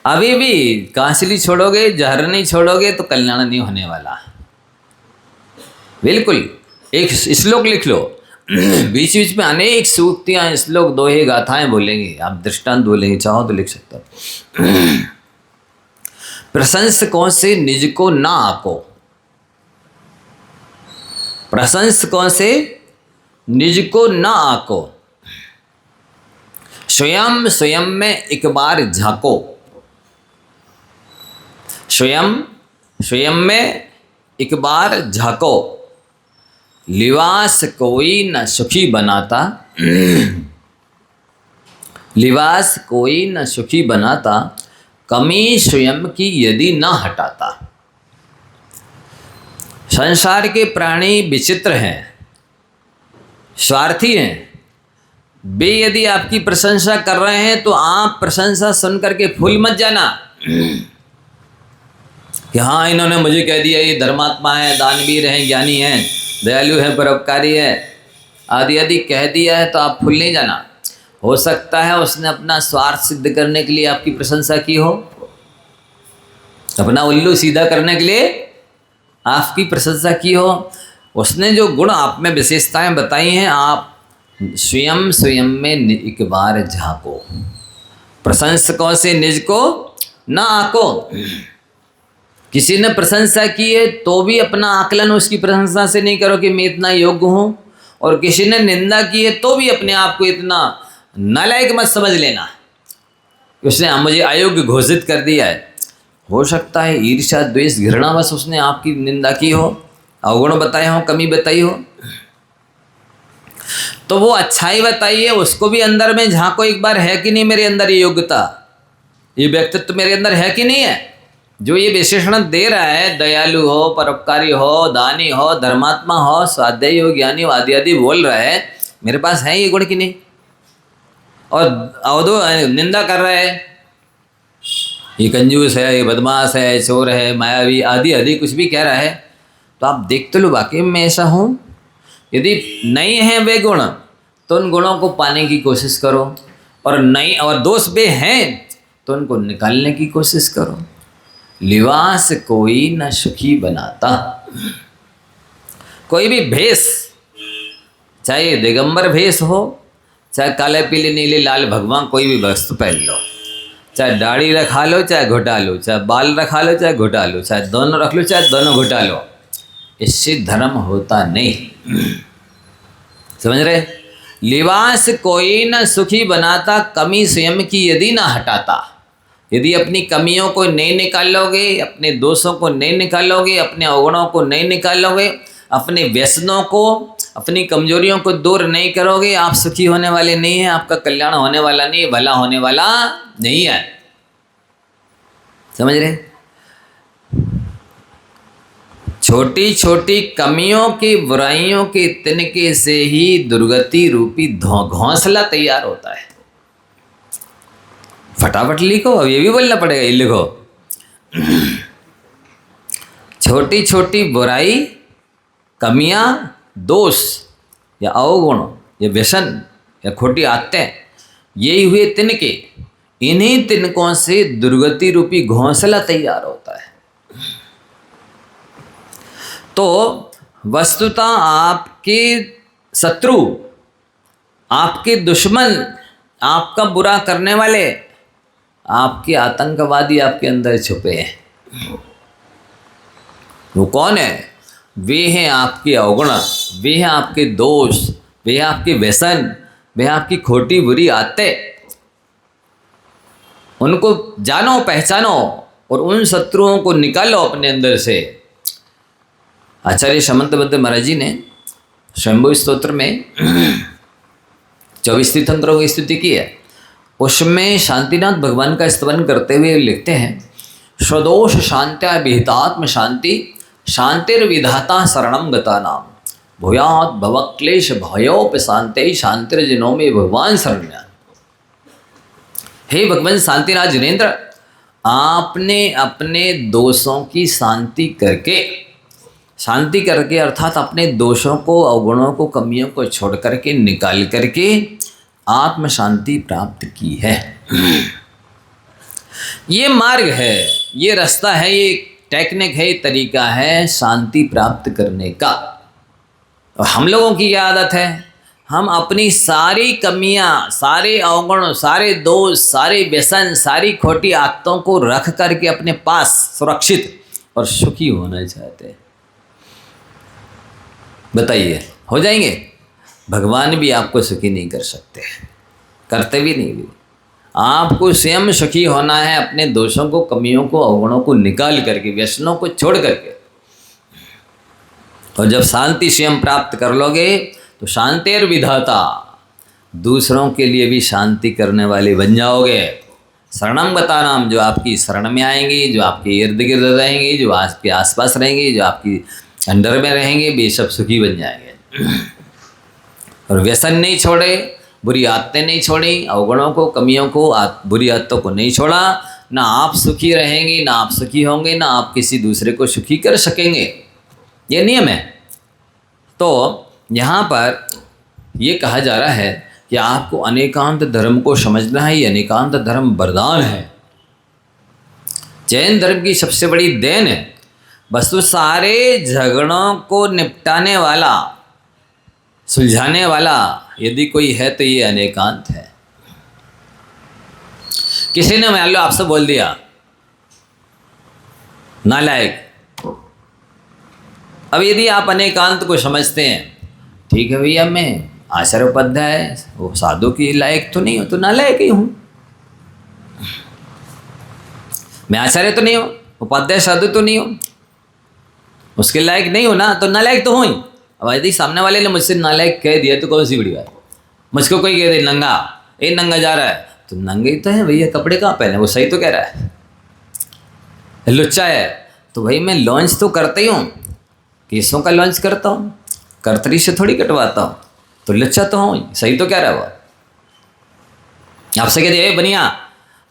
अभी भी कांचली छोड़ोगे, जहर नहीं छोड़ोगे तो कल्याण नहीं होने वाला। बिल्कुल। एक श्लोक लिख लो, बीच बीच में अनेक सूक्तियां, श्लोक, दोहे, गाथाएं बोलेंगे, आप दृष्टांत बोलेंगे, चाहो तो लिख सकते हो। प्रशंसकों से निज को ना आको, प्रशंसकों से निज को ना आको, स्वयं स्वयं में एक बार झांको, स्वयं स्वयं में एक बार झांको, लिबास कोई न सुखी बनाता, लिबास कोई न सुखी बनाता, कमी स्वयं की यदि न हटाता। संसार के प्राणी विचित्र हैं, स्वार्थी हैं। वे यदि आपकी प्रशंसा कर रहे हैं तो आप प्रशंसा सुन करके फूल मत जाना कि हाँ, इन्होंने मुझे कह दिया ये धर्मात्मा है, दानवीर हैं, ज्ञानी हैं, दयालु है, परोपकारी है आदि आदि कह दिया है तो आप फूल नहीं जाना। हो सकता है उसने अपना स्वार्थ सिद्ध करने के लिए आपकी प्रशंसा की हो, अपना उल्लू सीधा करने के लिए आपकी प्रशंसा की हो। उसने जो गुण आप में विशेषताएं बताई हैं, आप स्वयं स्वयं में एक बार झांको, प्रशंसकों से निज को ना आको। किसी ने प्रशंसा की है तो भी अपना आकलन उसकी प्रशंसा से नहीं करो कि मैं इतना योग्य हूँ, और किसी ने निंदा की है तो भी अपने आप को इतना नालायक मत समझ लेना कि उसने मुझे अयोग्य घोषित कर दिया है। हो सकता है ईर्ष्या, द्वेष, घृणा बस उसने आपकी निंदा की हो, अवगुण बताए हो, कमी बताई हो, तो वो अच्छाई बताई है, उसको भी अंदर में झांको एक बार, है कि नहीं मेरे अंदर ये योग्यता, ये व्यक्तित्व मेरे अंदर है कि नहीं है। जो ये विशेषण दे रहा है, दयालु हो, परोपकारी हो, दानी हो, धर्मात्मा हो, स्वाध्यायी हो, ज्ञानी हो, आदि आदि बोल रहा है, मेरे पास है ये गुण कि नहीं? और अवधो निंदा कर रहा है, ये कंजूस है, ये बदमाश है, चोर है, मायावी आदि आदि कुछ भी कह रहा है, तो आप देखते लो वाकई में ऐसा हूँ। यदि नहीं है वे गुण तो उन गुणों को पाने की कोशिश करो, और नहीं, और दोष वे हैं तो उनको निकालने की कोशिश करो। लिबास कोई न सुखी बनाता। कोई भी भेष, चाहे दिगंबर भेष हो, चाहे काले पीले नीले लाल भगवान, कोई भी वस्त्र पहन लो, चाहे दाढ़ी रखा लो, चाहे घुटा लो, चाहे बाल रखा लो, चाहे घुटा लो, चाहे दोनों रख लो, चाहे दोनों घुटा लो, इससे धर्म होता नहीं। समझ रहे? लिबास कोई न सुखी बनाता, कमी स्वयं की यदि ना हटाता। यदि अपनी कमियों को नहीं निकालोगे, अपने दोषों को नहीं निकालोगे, अपने अवगुणों को नहीं निकालोगे, अपने व्यसनों को, अपनी कमजोरियों को दूर नहीं करोगे, आप सुखी होने वाले नहीं हैं, आपका कल्याण होने वाला नहीं, भला होने वाला नहीं है। समझ रहे? छोटी छोटी कमियों की, बुराइयों के तिनके से ही दुर्गति रूपी घोंसला तैयार होता है। फटाफट लिखो, अब ये भी बोलना पड़ेगा, ये लिखो। छोटी छोटी बुराई, कमियां, दोष या अवगुण या व्यसन या खोटी आदतें, यही हुए तिनके। इन्हीं तिनकों से दुर्गति रूपी घोंसला तैयार होता है। तो वस्तुतः आपके शत्रु, आपके दुश्मन, आपका बुरा करने वाले, आपके आतंकवादी आपके अंदर छुपे हैं। वो कौन है? वे हैं आपके अवगुण, वे हैं आपके दोष, वे हैं आपके व्यसन, वे हैं आपकी खोटी बुरी आदतें। उनको जानो, पहचानो और उन शत्रुओं को निकालो अपने अंदर से। आचार्य समंतबद्ध महाराज जी ने शंभु स्तोत्र में 24 तीर्थंकरों की स्तुति की है। उसमें शांतिनाथ भगवान का स्तवन करते हुए लिखते हैं, स्वदोष शांत्या विहितात्म शांति, शांतिर्विधाता शरणम गता नाम, भूयात् भवक्लेश भयोपशांति, शांतिर्जिनों में भगवान शरण्या। हे भगवान शांतिनाथ जिनेन्द्र, आपने अपने दोषों की शांति करके अर्थात अपने दोषों को, अवगुणों को, कमियों को छोड़ करके, निकाल करके आत्म शांति प्राप्त की है। ये मार्ग है, ये रास्ता है, ये टेक्निक है, ये तरीका है शांति प्राप्त करने का। और हम लोगों की क्या आदत है? हम अपनी सारी कमियां, सारे अवगुण, सारे दोष, सारे व्यसन, सारी खोटी आदतों को रख करके अपने पास सुरक्षित और सुखी होना चाहते हैं। बताइए, हो जाएंगे? भगवान भी आपको सुखी नहीं कर सकते, करते भी नहीं भी। आपको स्वयं सुखी होना है अपने दोषों को, कमियों को, अवगुणों को निकाल करके, व्यसनों को छोड़ करके। और जब शांति स्वयं प्राप्त कर लोगे तो शांतिर विधाता, दूसरों के लिए भी शांति करने वाले बन जाओगे। शरणम गता नाम, जो आपकी शरण में आएंगे, जो आपके इर्द गिर्द रहेंगे, जो आपके आसपास रहेंगे, जो आपकी अंडर में रहेंगे, वे सब सुखी बन जाएंगे। और व्यसन नहीं छोड़े, बुरी आदतें नहीं छोड़ी, अवगुणों को, कमियों को, बुरी आदतों को नहीं छोड़ा, ना आप सुखी रहेंगे, ना आप सुखी होंगे, ना आप किसी दूसरे को सुखी कर सकेंगे। ये नियम है। तो यहाँ पर ये कहा जा रहा है कि आपको अनेकांत धर्म को समझना है। ये अनेकांत धर्म वरदान है, जैन धर्म की सबसे बड़ी देन है। वस्तु सारे झगड़ों को निपटाने वाला, सुलझाने वाला यदि कोई है तो ये अनेकांत है। किसी ने मान लो आपसे बोल दिया नालायक, अब यदि आप अनेकांत को समझते हैं, ठीक है भैया, मैं आचार्य उपाध्याय वो साधु की लायक तो नहीं हूँ, तो नालायक ही हूँ। मैं आचार्य तो नहीं हूँ, उपाध्याय साधु तो नहीं हूँ, उसके लायक नहीं हो ना, तो नालायक तो हूँ ही। अब यदि सामने वाले ने मुझसे नालायक कह दिया तो कौन सी बड़ी बात? मुझको कोई कह दे नंगा, ये नंगा जा रहा है, तो नंगे ही तो है भैया, कपड़े कहाँ पहने, वो सही तो कह रहा है। लुच्चा है तो भाई मैं लॉन्च तो करता ही हूँ, केसों का लॉन्च करता हूँ, कर्तरी से थोड़ी कटवाता हूँ, तो लुच्चा तो हूँ, सही तो कह रहा है वो। आपसे कह दिया बनिया,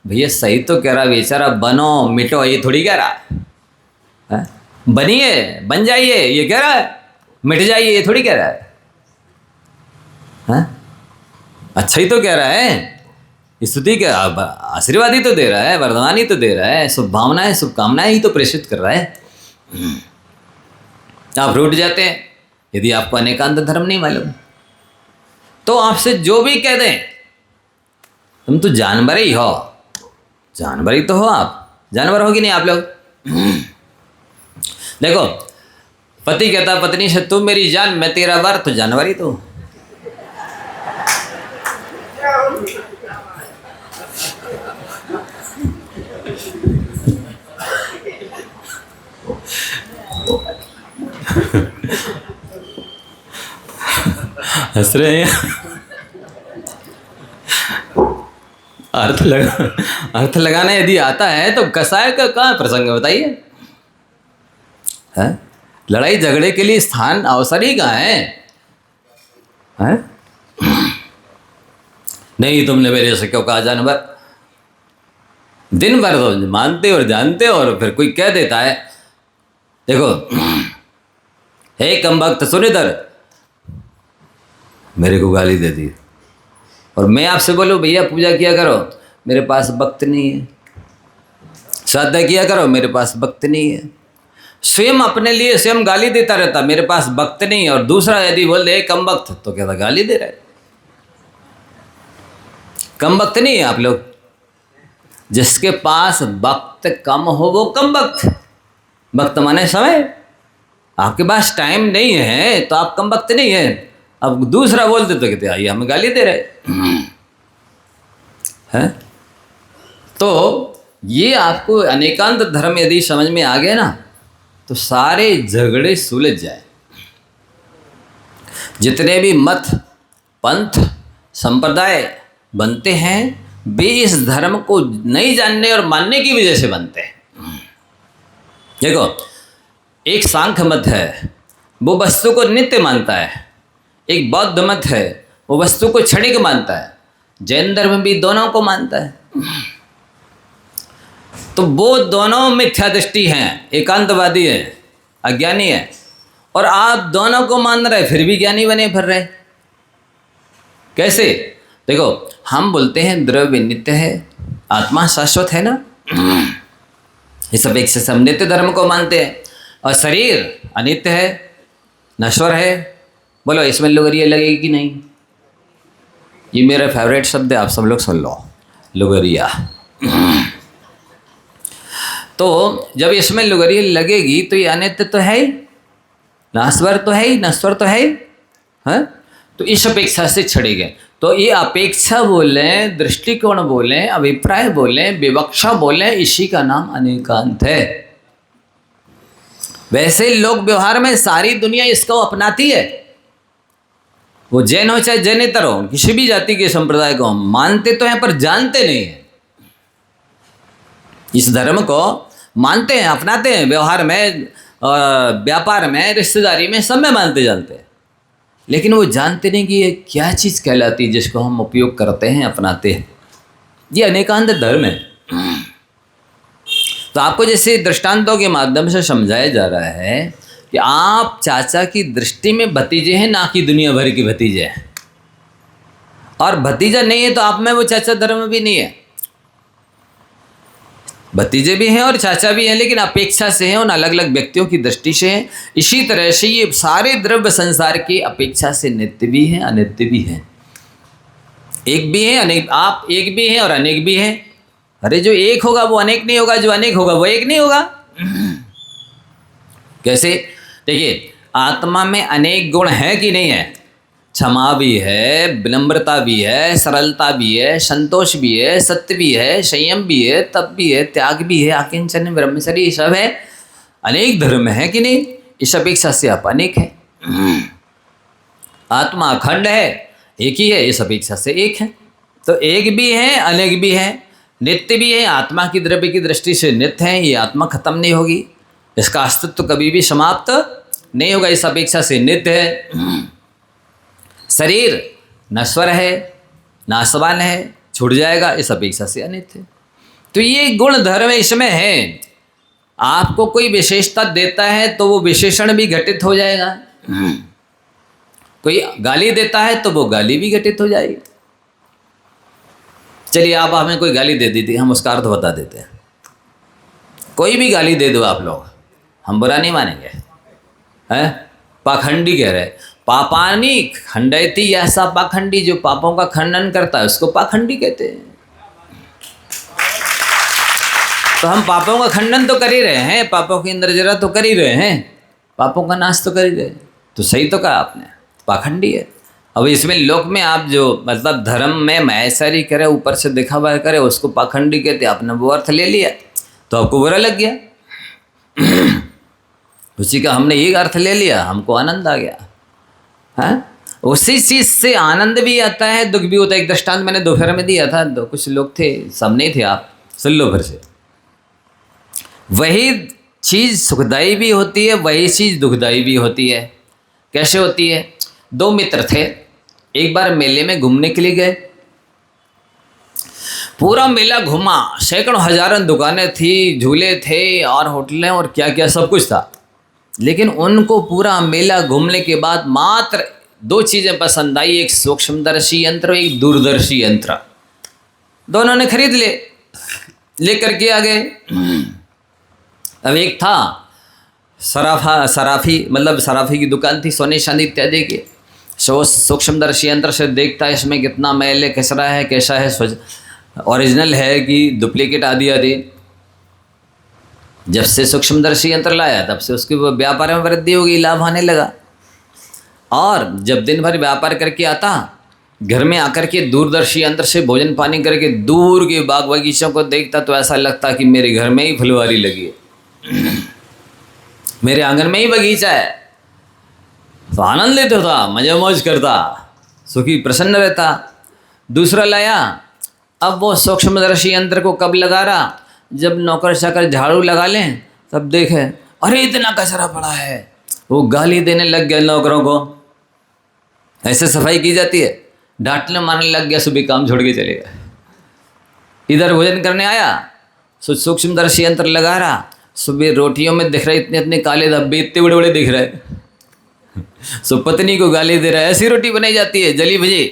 भैया सही तो कह रहा है बेचारा, बनो मिटो, ये थोड़ी कह रहा है। बनिए, बन जाइए, ये कह रहा है, मिट जाइए, ये थोड़ी कह रहा है। अच्छा ही तो कह रहा है, स्तुति क्या, आशीर्वाद ही तो दे रहा है, वरदान ही तो दे रहा है, शुभभावनाएं, शुभकामनाएं ही तो प्रेषित कर रहा है। आप रूठ जाते हैं यदि आपको अनेकांत धर्म नहीं मालूम। तो आपसे जो भी कह दें, तुम तो जानवर ही हो, जानवर ही तो हो आप, जानवर हो कि नहीं आप लोग? देखो, पति कहता पत्नी से तू मेरी जान मैं तेरा वर, तो जानवर ही तो। हंस रहे हैं। अर्थ लगाना यदि आता है तो कसाय का कहाँ प्रसंग है बताइए? है लड़ाई झगड़े के लिए स्थान अवसर ही कहाँ है? नहीं तुमने मेरे से क्यों कहा जानवर? दिन भर तो मानते और जानते, और फिर कोई कह देता है देखो, हे कमबख्त सुन इधर, मेरे को गाली दे दी, और मैं आपसे बोलूँ भैया पूजा किया करो, मेरे पास वक्त नहीं है, श्राद्ध किया करो, मेरे पास वक्त नहीं है। स्वयं अपने लिए स्वयं गाली देता रहता, मेरे पास वक्त नहीं है, और दूसरा यदि बोल दे कमबख्त तो कहता गाली दे रहा है। कमबख्त नहीं है आप लोग, जिसके पास वक्त कम हो वो कमबख्त। वक्त माने समय, आपके पास टाइम नहीं है तो आप कमबख्त नहीं है। अब दूसरा बोलते तो कहते आइए हमें गाली दे रहे हैं। तो ये आपको अनेकांत धर्म यदि समझ में आ गया ना तो सारे झगड़े सुलझ जाए। जितने भी मत, पंथ, संप्रदाय बनते हैं वे इस धर्म को नहीं जानने और मानने की वजह से बनते हैं। देखो, एक सांख्य मत है वो वस्तु को नित्य मानता है, एक बौद्ध मत है वो वस्तु को क्षणिक मानता है, जैन धर्म भी दोनों को मानता है। तो वो दोनों मिथ्या दृष्टि हैं, एकांतवादी हैं, अज्ञानी है, और आप दोनों को मान रहे फिर भी ज्ञानी बने फिर रहे। कैसे? देखो, हम बोलते हैं द्रव्य नित्य है, आत्मा शाश्वत है ना, इस अपेक्षा से हम नित्य धर्म को मानते हैं, और शरीर अनित्य है, नश्वर है। बोलो इसमें लुगरिया लगेगी कि नहीं? ये मेरा फेवरेट शब्द है, आप सब लोग सुन लो, लुगरिया। तो जब इसमें लुगरिया लगेगी तो ये अनित्य तो है ही, नाश्वर तो है ही, नश्वर तो है ही, हाँ? तो इस अपेक्षा से छड़े गए। तो ये अपेक्षा बोलें, दृष्टिकोण बोलें, अभिप्राय बोलें, विवक्षा बोलें, इसी का नाम अनेकांत है। वैसे लोग व्यवहार में सारी दुनिया इसको अपनाती है, वो जैन हो चाहे जैनेतर हो, किसी भी जाति के संप्रदाय को मानते तो हैं पर जानते नहीं है। इस धर्म को मानते हैं, अपनाते हैं, व्यवहार में, व्यापार में, रिश्तेदारी में, सब में मानते जानते हैं, लेकिन वो जानते नहीं कि ये क्या चीज़ कहलाती है जिसको हम उपयोग करते हैं, अपनाते हैं। ये अनेकांत धर्म है। तो आपको जैसे दृष्टांतों के माध्यम से समझाया जा रहा है कि आप चाचा की दृष्टि में भतीजे हैं, ना कि दुनिया भर के भतीजे हैं, और भतीजा नहीं है तो आप में वो चाचा धर्म भी नहीं है। भतीजे भी हैं और चाचा भी हैं, लेकिन अपेक्षा से हैं, उन अलग अलग व्यक्तियों की दृष्टि से हैं। इसी तरह से ये सारे द्रव्य संसार की अपेक्षा से नित्य भी हैं, अनित्य भी हैं, एक भी हैं, अनेक। आप एक भी हैं और अनेक भी हैं। अरे जो एक होगा वो अनेक नहीं होगा, जो अनेक होगा वो एक नहीं होगा। कैसे? देखिए, आत्मा में अनेक गुण है कि नहीं है? क्षमा भी है, विनम्रता भी है, सरलता भी है, संतोष भी है, सत्य भी है, संयम भी है, तप भी है, त्याग भी है, आकिंचन, ब्रह्मचर्य, ये सब है। अनेक धर्म है कि नहीं? इस अपेक्षा से आप अनेक है। आत्मा अखंड है, एक ही है, इस अपेक्षा से एक है। तो एक भी है, अनेक भी है, नित्य भी है। आत्मा की द्रव्य की दृष्टि से नित्य है, ये आत्मा खत्म नहीं होगी, इसका अस्तित्व कभी भी समाप्त नहीं होगा, इस अपेक्षा से नित्य है। शरीर नश्वर है, नाशवान है, छूट जाएगा, इस अपेक्षा से अनित्य है। तो ये गुण धर्म इसमें है। आपको कोई विशेषता देता है तो वो विशेषण भी घटित हो जाएगा। कोई गाली देता है तो वो गाली भी घटित हो जाएगी। चलिए, आप हमें कोई गाली दे दी थी, हम उसका अर्थ बता देते हैं। कोई भी गाली दे दो आप लोग, हम बुरा नहीं मानेंगे, हैं? पाखंडी कह रहे, पापानी खंडयति, ऐसा पाखंडी जो पापों का खंडन करता है उसको पाखंडी कहते हैं। तो हम पापों का खंडन तो कर ही रहे हैं, पापों की अंदर जरा तो कर ही रहे हैं, पापों का नाश तो कर ही रहे हैं। तो सही तो कहा आपने, पाखंडी है। अब इसमें लोक में आप जो मतलब धर्म में मैसरी करे, ऊपर से दिखावा करे, उसको पाखंडी कहते। आपने वो अर्थ ले लिया तो आपको बुरा लग गया, उसी का हमने एक अर्थ ले लिया, हमको आनंद आ गया। हाँ, उसी चीज से आनंद भी आता है, दुख भी होता है। एक दृष्टांत मैंने दोपहर में दिया था, कुछ लोग थे, सब नहीं थे, आप सुन लो फिर से। वही चीज सुखदायी भी होती है, वही चीज दुखदायी भी होती है। कैसे होती है? दो मित्र थे, एक बार मेले में घूमने के लिए गए, पूरा मेला घूमा, सैकड़ों हजारों दुकानें थी, झूले थे और होटलें और क्या क्या सब कुछ था। लेकिन उनको पूरा मेला घूमने के बाद मात्र 2 चीज़ें पसंद आई, एक सूक्ष्मदर्शी यंत्र, एक दूरदर्शी यंत्र। दोनों ने खरीद लेकर के आ गए। अब एक था सराफी, मतलब सराफी की दुकान थी, सोने चांदी इत्यादि की। सूक्ष्मदर्शी यंत्र से देखता है इसमें कितना मैल है, कचरा है, कैसा है, ओरिजिनल है कि डुप्लीकेट आदि आदि। जब से सूक्ष्मदर्शी यंत्र लाया तब से उसके व्यापार में वृद्धि हो गई, लाभ आने लगा। और जब दिन भर व्यापार करके आता, घर में आकर के दूरदर्शी यंत्र से भोजन पानी करके दूर के बाग बगीचों को देखता तो ऐसा लगता कि मेरे घर में ही फुलवारी लगी है, मेरे आंगन में ही बगीचा है। तो आनंदित होता, मजे मौज करता, सुखी प्रसन्न रहता। दूसरा लाया, अब वो सूक्ष्मदर्शी यंत्र को कब लगा रहा, जब नौकर चाकर झाड़ू लगा लें तब देखे अरे इतना कचरा पड़ा है, वो गाली देने लग गया नौकरों को। ऐसे सफाई की जाती है, डांटने मारने लग गया, सुबह काम छोड़ के चले गया। इधर भोजन करने आया, सूक्ष्मदर्शी यंत्र लगा रहा, सुबह रोटियों में दिख रहे इतने इतने काले धब्बे, इतने बड़े बड़े दिख रहे। सो पत्नी को गाली दे रहा है, ऐसी रोटी बनाई जाती है जली भजी।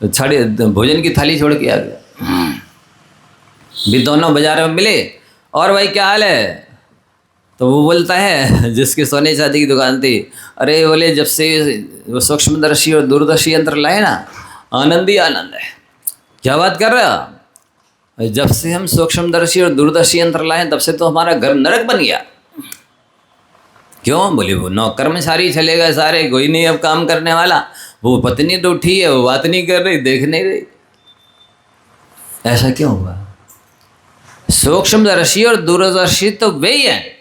तो छाड़े भोजन की थाली छोड़ के आ गया। भी दोनों बाजार में मिले, और भाई क्या हाल है? तो वो बोलता है जिसके सोने चांदी की दुकान थी, अरे बोले जब से वो सूक्ष्मदर्शी और दूरदर्शी यंत्र लाए ना, आनंद ही आनंद है। क्या बात कर रहा? जब से हम सूक्ष्मदर्शी और दूरदर्शी यंत्र लाए तब से तो हमारा घर नरक बन गया। क्यों? बोले वो नौकर में सारी चले गए सारे, कोई नहीं अब काम करने वाला। वो पत्नी तो उठी है, वो बात नहीं कर रही, देख नहीं रही। ऐसा क्यों हुआ? सूक्ष्मदर्शी और दूरदर्शी तो वे ही हैं,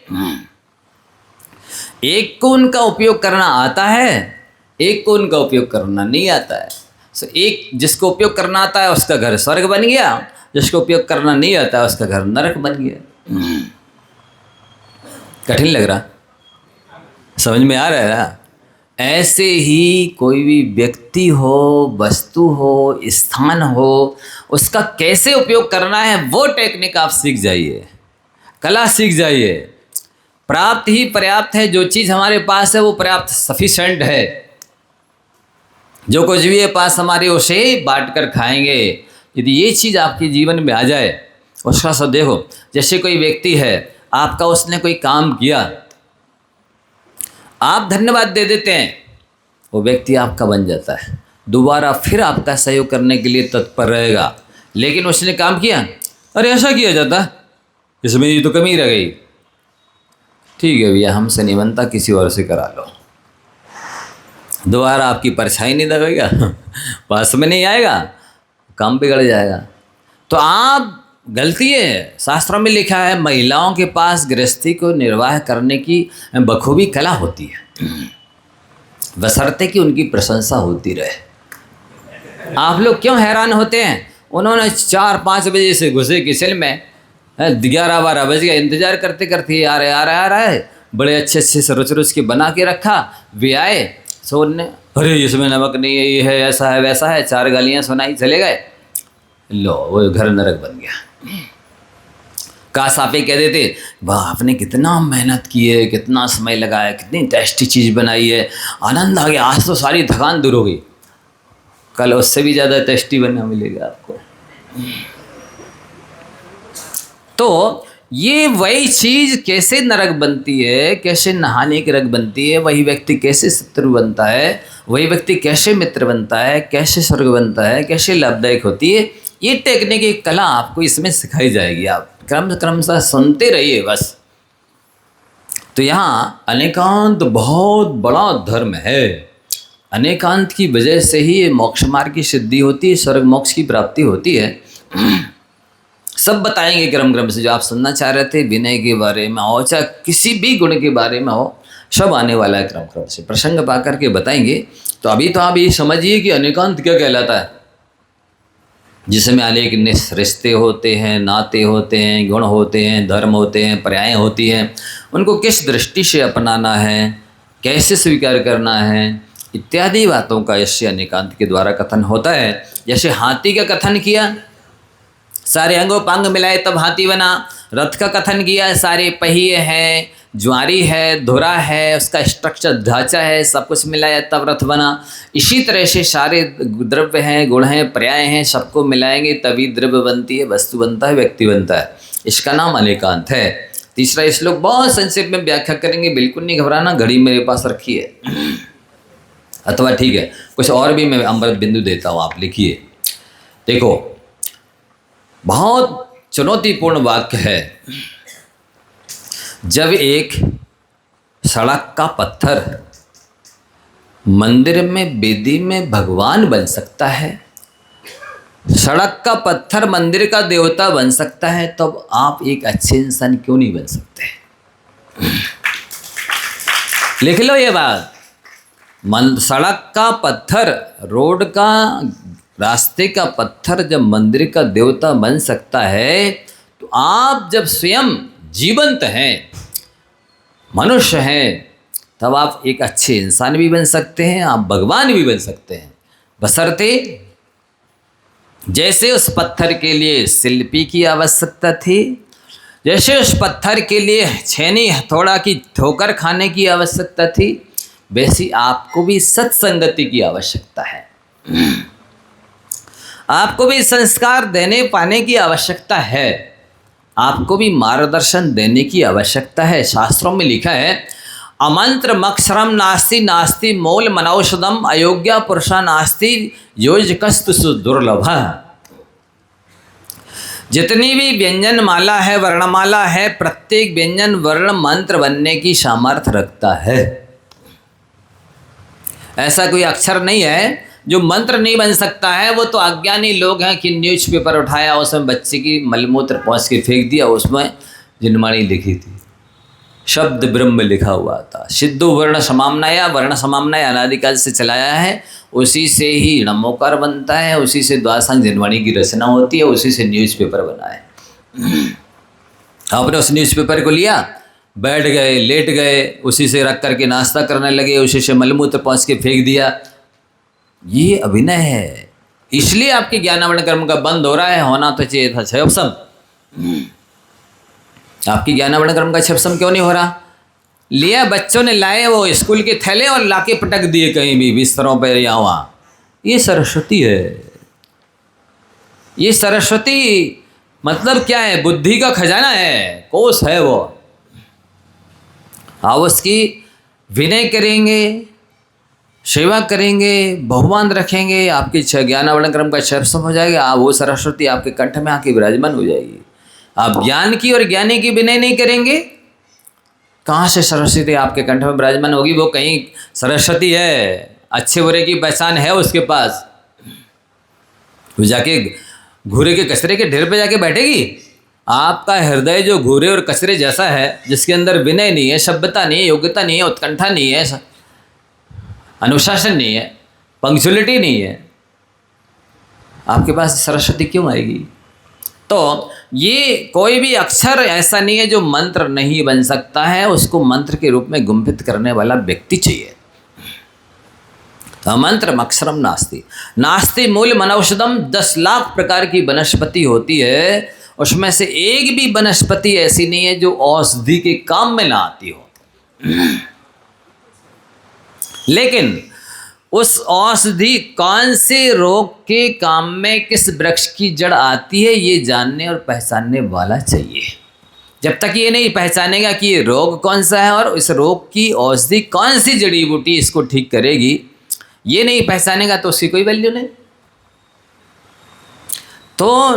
एक को उनका उपयोग करना आता है, एक को उनका उपयोग करना नहीं आता है। सो एक जिसको उपयोग करना आता है उसका घर स्वर्ग बन गया, जिसको उपयोग करना नहीं आता है उसका घर नरक बन गया। कठिन लग रहा? समझ में आ रहा है ना? ऐसे ही कोई भी व्यक्ति हो, वस्तु हो, स्थान हो, उसका कैसे उपयोग करना है वो टेक्निक आप सीख जाइए, कला सीख जाइए। प्राप्त ही पर्याप्त है, जो चीज़ हमारे पास है वो पर्याप्त सफिशेंट है। जो कुछ भी है पास हमारे उसे बांट कर खाएंगे। यदि ये चीज़ आपके जीवन में आ जाए, उसका सब देखो, जैसे कोई व्यक्ति है, आपका उसने कोई काम किया, आप धन्यवाद दे देते हैं, वो व्यक्ति आपका बन जाता है, दोबारा फिर आपका सहयोग करने के लिए तत्पर रहेगा। लेकिन उसने काम किया, अरे ऐसा किया जाता, इसमें ये तो कमी रह गई, ठीक है भैया हमसे नहीं बनता, किसी और से करा लो, दोबारा आपकी परछाई नहीं दबेगा, पास में नहीं आएगा, काम बिगड़ जाएगा। तो आप गलती है, शास्त्रों में लिखा है महिलाओं के पास गृहस्थी को निर्वाह करने की बखूबी कला होती है, बशर्ते कि उनकी प्रशंसा होती रहे। आप लोग क्यों हैरान होते हैं? उन्होंने 4-5 बजे से घुसे किचन में, 11-12 बज गया, इंतजार करते करते आ रहा है, बड़े अच्छे से रुच के बना के रखा। वे आए, सोने अरे इसमें नमक नहीं है, ये है, ऐसा है, वैसा है, 4 गालियाँ सुनाई, चले गए। लो वो घर नरक बन गया। काश आप कह देते, वाह आपने कितना मेहनत की है, कितना समय लगाया, कितनी टेस्टी चीज़ बनाई है, आनंद आ गया, आज तो सारी थकान दूर हो गई, कल उससे भी ज़्यादा टेस्टी बनना मिलेगा आपको। तो ये वही चीज़ कैसे नरक बनती है, कैसे नहाने की रग बनती है, वही व्यक्ति कैसे शत्रु बनता है, वही व्यक्ति कैसे मित्र बनता है, कैसे स्वर्ग बनता है, कैसे लाभदायक होती है, ये टेक्निक की कला आपको इसमें सिखाई जाएगी। आप क्रमशः सुनते रहिए बस। तो यहाँ अनेकांत बहुत बड़ा धर्म है। अनेकांत की वजह से ही ये मोक्ष मार्ग की सिद्धि होती है, स्वर्ग मोक्ष की प्राप्ति होती है। सब बताएंगे क्रम से, जो आप सुनना चाह रहे थे, विनय के बारे में हो, चाहे किसी भी गुण के बारे में हो, सब आने वाला है क्रम से, प्रसंग पा करके बताएंगे। तो अभी तो आप ये समझिए कि अनेकांत क्या कहलाता है, जिसमें अनेक रिश्ते होते हैं, नाते होते हैं, गुण होते हैं, धर्म होते हैं, पर्यायें होती हैं, उनको किस दृष्टि से अपनाना है, कैसे स्वीकार करना है, इत्यादि बातों का इससे अनेकांत के द्वारा कथन होता है। जैसे हाथी का कथन किया, सारे अंगों पांग मिलाए तब हाथी बना। रथ का कथन किया, सारे पहिए हैं, ज्वारी है, धुरा है, उसका स्ट्रक्चर ढांचा है, सब कुछ मिलाया तब रथ बना। इसी तरह से सारे द्रव्य हैं, गुण हैं, पर्याय हैं, सबको मिलाएंगे तभी द्रव्य बनती है, वस्तु बनता है, व्यक्ति बनता है। इसका नाम अनेकांत है। तीसरा श्लोक बहुत संक्षेप में व्याख्या करेंगे, बिल्कुल नहीं घबराना, घड़ी मेरे पास रखी है। अथवा ठीक है, कुछ और भी मैं अमृत बिंदु देता हूँ, आप लिखिए। देखो, बहुत चुनौतीपूर्ण वाक्य है। जब एक सड़क का पत्थर मंदिर में वेदी में भगवान बन सकता है, सड़क का पत्थर मंदिर का देवता बन सकता है, तब आप एक अच्छे इंसान क्यों नहीं बन सकते? लिख लो ये बात। सड़क का पत्थर, रोड का, रास्ते का पत्थर जब मंदिर का देवता बन सकता है, तो आप जब स्वयं जीवंत हैं, मनुष्य हैं, तब आप एक अच्छे इंसान भी बन सकते हैं, आप भगवान भी बन सकते हैं। बशर्ते जैसे उस पत्थर के लिए शिल्पी की आवश्यकता थी, जैसे उस पत्थर के लिए छेनी हथौड़ा की ठोकर खाने की आवश्यकता थी, वैसी आपको भी सत्संगति की आवश्यकता है। आपको भी संस्कार देने पाने की आवश्यकता है, आपको भी मार्गदर्शन देने की आवश्यकता है। शास्त्रों में लिखा है, अमंत्र मक्षरम नास्ति नास्ति मूल मनौषधम अयोग्य पुरुषा नास्ति योजकस्तु सुदुर्लभ। जितनी भी व्यंजन माला है, वर्णमाला है, प्रत्येक व्यंजन वर्ण मंत्र बनने की सामर्थ्य रखता है। ऐसा कोई अक्षर नहीं है जो मंत्र नहीं बन सकता है। वो तो अज्ञानी लोग हैं कि न्यूज़पेपर उठाया, उसमें बच्चे की मलमूत्र पहुँच के फेंक दिया, उसमें जिनवाणी लिखी थी, शब्द ब्रह्म लिखा हुआ था। सिद्धो वर्ण समामनाया, वर्ण समामनाया अनादिकाल से चलाया है, उसी से ही नमोकार बनता है, उसी से द्वादशांग जिनवाणी की रचना होती है, उसी से न्यूज़पेपर बना है। आपने उस न्यूज़पेपर को लिया, बैठ गए, लेट गए, उसी से रख करके नाश्ता करने लगे, उसी से मलमूत्र पहुँच के फेंक दिया। ये अभिनय है। इसलिए आपके ज्ञानावरण कर्म का बंद हो रहा है। होना तो चाहिए था क्षयपसम। आपकी ज्ञानावरण कर्म का क्षयपसम क्यों नहीं हो रहा? लिया, बच्चों ने लाए वो स्कूल के थैले और लाके पटक दिए कहीं भी, बिस्तरों पर या वहाँ। ये सरस्वती है। ये सरस्वती मतलब क्या है? बुद्धि का खजाना है, कोष है वो। आप उसकी विनय करेंगे, सेवा करेंगे, बहुमान रखेंगे, आपकी ज्ञानावरण क्रम का क्षयपसम हो जाएगा। आप वो सरस्वती आपके कंठ में आके विराजमान हो जाएगी। आप ज्ञान की और ज्ञानी की विनय नहीं करेंगे, कहाँ से सरस्वती आपके कंठ में विराजमान होगी? वो कहीं सरस्वती है, अच्छे बुरे की पहचान है उसके पास, वो जाके घूरे के कचरे के ढेर पे जाके बैठेगी? आपका हृदय जो घूरे और कचरे जैसा है, जिसके अंदर विनय नहीं है, सभ्यता नहीं है, योग्यता नहीं है, उत्कंठा नहीं है, अनुशासन नहीं है, पंक्चुअलिटी नहीं है, आपके पास सरस्वती क्यों आएगी? तो ये कोई भी अक्षर ऐसा नहीं है जो मंत्र नहीं बन सकता है। उसको मंत्र के रूप में गुंफित करने वाला व्यक्ति चाहिए। मंत्र अक्षरम नास्ति नास्ति मूल मनौषधम। 10 लाख प्रकार की वनस्पति होती है, उसमें से एक भी वनस्पति ऐसी नहीं है जो औषधि के काम में ना आती हो। लेकिन उस औषधि कौन से रोग के काम में किस वृक्ष की जड़ आती है, ये जानने और पहचानने वाला चाहिए। जब तक ये नहीं पहचानेगा कि ये रोग कौन सा है और इस रोग की औषधि कौन सी जड़ी बूटी इसको ठीक करेगी, ये नहीं पहचानेगा तो उसकी कोई वैल्यू नहीं। तो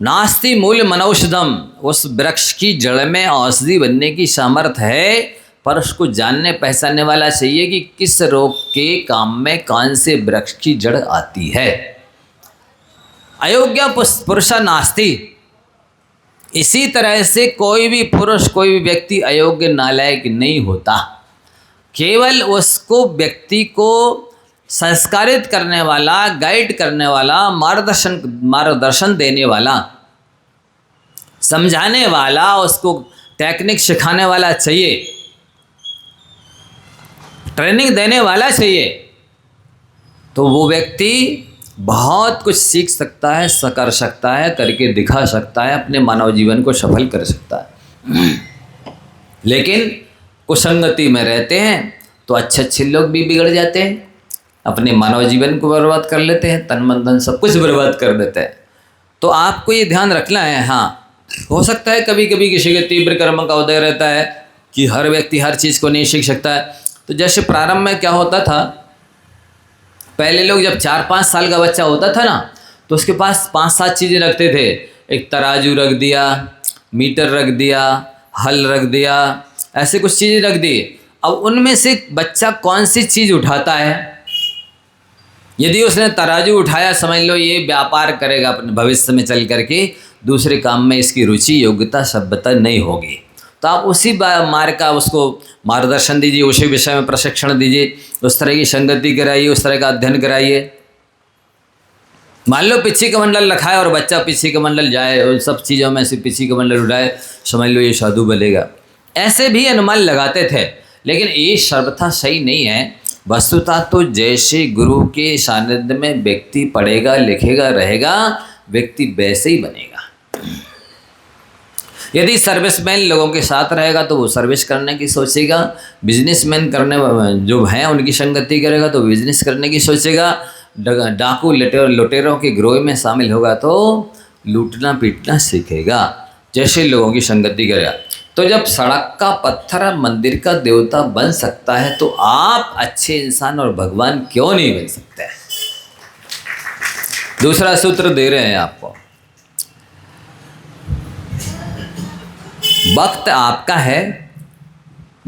नास्ति मूल मनौषधम, उस वृक्ष की जड़ में औषधि बनने की सामर्थ्य है, पर उसको जानने पहचानने वाला चाहिए कि किस रोग के काम में कौन से वृक्ष की जड़ आती है। अयोग्य पुरुषा नास्ति। इसी तरह से कोई भी पुरुष, कोई भी व्यक्ति अयोग्य नालायक नहीं होता। केवल उसको, व्यक्ति को संस्कारित करने वाला, गाइड करने वाला, मार्गदर्शन देने वाला, समझाने वाला, उसको टेक्निक सिखाने वाला चाहिए, ट्रेनिंग देने वाला चाहिए। तो वो व्यक्ति बहुत कुछ सीख सकता है, कर सकता है, करके दिखा सकता है, अपने मानव जीवन को सफल कर सकता है। लेकिन कुसंगति में रहते हैं तो अच्छे अच्छे लोग भी बिगड़ जाते हैं, अपने मानव जीवन को बर्बाद कर लेते हैं, तन मन धन सब कुछ बर्बाद कर देते हैं। तो आपको ये ध्यान रखना है। हाँ, हो सकता है कभी कभी किसी के तीव्र कर्म का उदय रहता है कि हर व्यक्ति हर चीज़ को नहीं सीख सकता है। तो जैसे प्रारंभ में क्या होता था, पहले लोग जब 4-5 साल का बच्चा होता था ना, तो उसके पास 5-7 चीज़ें रखते थे। एक तराजू रख दिया, मीटर रख दिया, हल रख दिया, ऐसे कुछ चीज़ें रख दी। अब उनमें से बच्चा कौन सी चीज़ उठाता है, यदि उसने तराजू उठाया, समझ लो ये व्यापार करेगा अपने भविष्य में चल करके, दूसरे काम में इसकी रुचि योग्यता सभ्यता नहीं होगी। तो आप उसी मार्ग का उसको मार्गदर्शन दीजिए, उसी विषय में प्रशिक्षण दीजिए, उस तरह की संगति कराइए, उस तरह का अध्ययन कराइए। मान लो पिछी कमंडल रखा है और बच्चा पिछी कमंडल जाए और सब चीज़ों में से पिछी कमंडल उठाए, समझ लो ये साधु बनेगा। ऐसे भी अनुमान लगाते थे, लेकिन ये सर्वथा सही नहीं है। वस्तुतः तो जैसे गुरु के सानिध्य में व्यक्ति पढ़ेगा लिखेगा रहेगा, व्यक्ति वैसे ही बनेगा। यदि सर्विसमैन लोगों के साथ रहेगा तो वो सर्विस करने की सोचेगा, बिजनेसमैन करने जो हैं उनकी संगति करेगा तो बिजनेस करने की सोचेगा, डाकू लुटेरों के गिरोह में शामिल होगा तो लूटना पीटना सीखेगा, जैसे लोगों की संगति करेगा। तो जब सड़क का पत्थर मंदिर का देवता बन सकता है तो आप अच्छे इंसान और भगवान क्यों नहीं बन सकते? दूसरा सूत्र दे रहे हैं आपको, वक्त आपका है,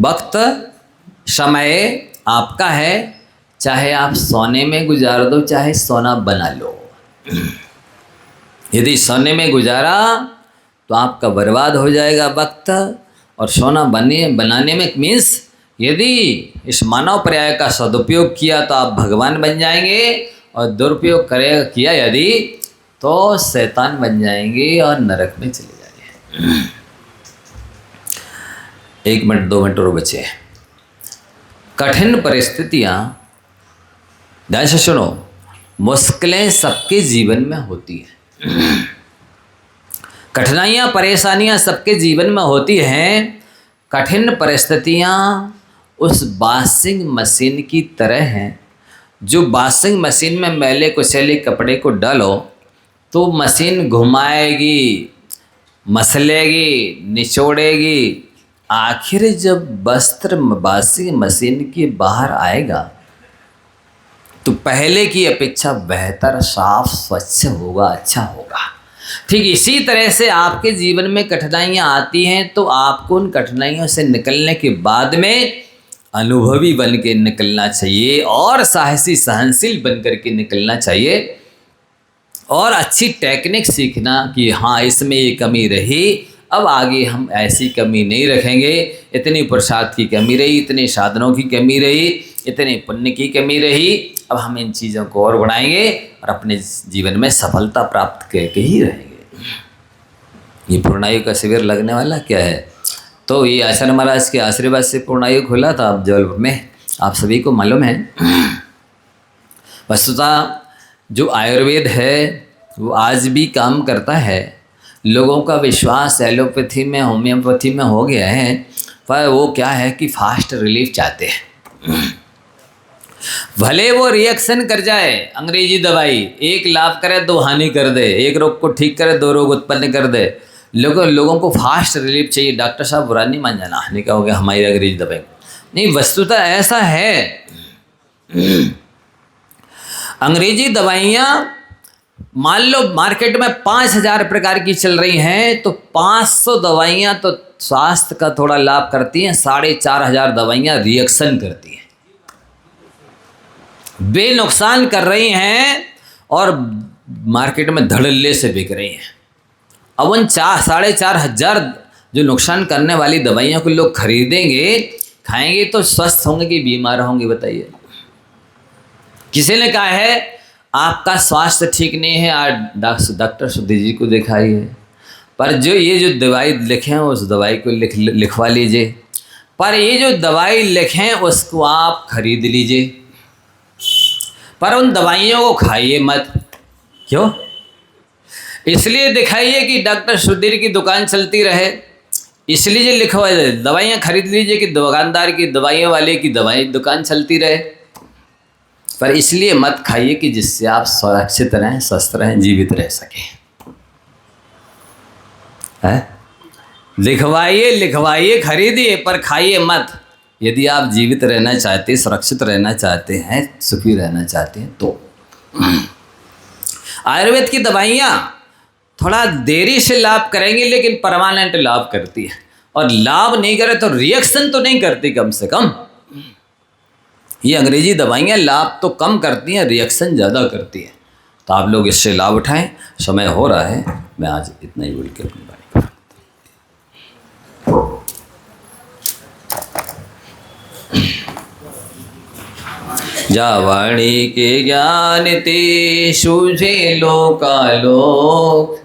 वक्त समय आपका है, चाहे आप सोने में गुजार दो चाहे सोना बना लो। यदि सोने में गुजारा तो आपका बर्बाद हो जाएगा वक्त, और सोना बनाने में मीन्स यदि इस मानव पर्याय का सदुपयोग किया तो आप भगवान बन जाएंगे, और दुरुपयोग किया यदि तो शैतान बन जाएंगे और नरक में चले जाएंगे। 1 मिनट 2 मिनट और बचे हैं। कठिन परिस्थितियाँ, ध्यान से सुनो, मुश्किलें सबके जीवन में होती हैं, कठिनाइयाँ परेशानियाँ सबके जीवन में होती हैं। कठिन परिस्थितियाँ उस वॉशिंग मशीन की तरह हैं, जो वॉशिंग मशीन में मैले कुचैले कपड़े को डालो तो मशीन घुमाएगी, मसलेगी, निचोड़ेगी, आखिर जब वस्त्र वॉशिंग मशीन के बाहर आएगा तो पहले की अपेक्षा बेहतर, साफ, स्वच्छ होगा, अच्छा होगा। ठीक इसी तरह से आपके जीवन में कठिनाइयाँ आती हैं तो आपको उन कठिनाइयों से निकलने के बाद में अनुभवी बन के निकलना चाहिए, और साहसी सहनशील बन करके निकलना चाहिए, और अच्छी टेक्निक सीखना कि हाँ इसमें ये कमी रही, अब आगे हम ऐसी कमी नहीं रखेंगे। इतनी प्रसाद की कमी रही, इतने साधनों की कमी रही, इतने पुण्य की कमी रही, अब हम इन चीज़ों को और बढ़ाएंगे और अपने जीवन में सफलता प्राप्त करके ही रहेंगे। ये पूर्णायु का शिविर लगने वाला क्या है, तो ये आचार्य महाराज के आशीर्वाद से पूर्णायु खुला था अब जबलपुर में, आप सभी को मालूम है। वस्तुतः जो आयुर्वेद है वो आज भी काम करता है। लोगों का विश्वास एलोपैथी में, होम्योपैथी में हो गया है, पर वो क्या है कि फास्ट रिलीफ चाहते हैं। भले वो रिएक्शन कर जाए, अंग्रेजी दवाई एक लाभ करे 2 हानि कर दे, एक रोग को ठीक करे 2 रोग उत्पन्न कर दे। लोगों को फास्ट रिलीफ चाहिए। डॉक्टर साहब बुरा नहीं मान जाना, हानि का हो गया हमारी अंग्रेजी दवाई नहीं, वस्तुतः ऐसा है। अंग्रेजी दवाइयाँ मान लो मार्केट में 5000 प्रकार की चल रही हैं, तो 500 दवाइयाँ तो स्वास्थ्य का थोड़ा लाभ करती हैं, 4500 दवाइयाँ रिएक्शन करती हैं, बेनुकसान कर रही हैं और मार्केट में धड़ल्ले से बिक रही हैं। अब उन 4500 जो नुकसान करने वाली दवाइयों को लोग खरीदेंगे, खाएंगे तो स्वस्थ होंगे कि बीमार होंगे, बताइए। किसी ने कहा है आपका स्वास्थ्य ठीक नहीं है, आज डॉक्टर सुधीर जी को दिखाइए, पर जो दवाई लिखें उस दवाई को लिखवा लीजिए, पर ये जो दवाई लिखें उसको आप खरीद लीजिए, पर उन दवाइयों को खाइए मत। क्यों? इसलिए दिखाइए कि डॉक्टर सुधीर की दुकान चलती रहे, इसलिए जो लिखवा दवाइयाँ खरीद लीजिए कि दुकानदार की, दवाइयों वाले की दवाई दुकान चलती रहे, पर इसलिए मत खाइए कि जिससे आप सुरक्षित रहें, स्वस्थ रहें, जीवित रह सकें। है लिखवाइए लिखवाइए, खरीदिए, पर खाइए मत। यदि आप जीवित रहना चाहते हैं, सुरक्षित रहना चाहते हैं, सुखी रहना चाहते हैं तो आयुर्वेद की दवाइयाँ थोड़ा देरी से लाभ करेंगी लेकिन परमानेंट लाभ करती है, और लाभ नहीं करे तो रिएक्शन तो नहीं करती कम से कम। ये अंग्रेजी दवाइयाँ लाभ तो कम करती हैं, रिएक्शन ज़्यादा करती हैं। तो आप लोग इससे लाभ उठाएं। समय हो रहा है, मैं आज इतना ही बोल के अपनी बात। जावाणी के ज्ञान ते सूझे लोकालोक,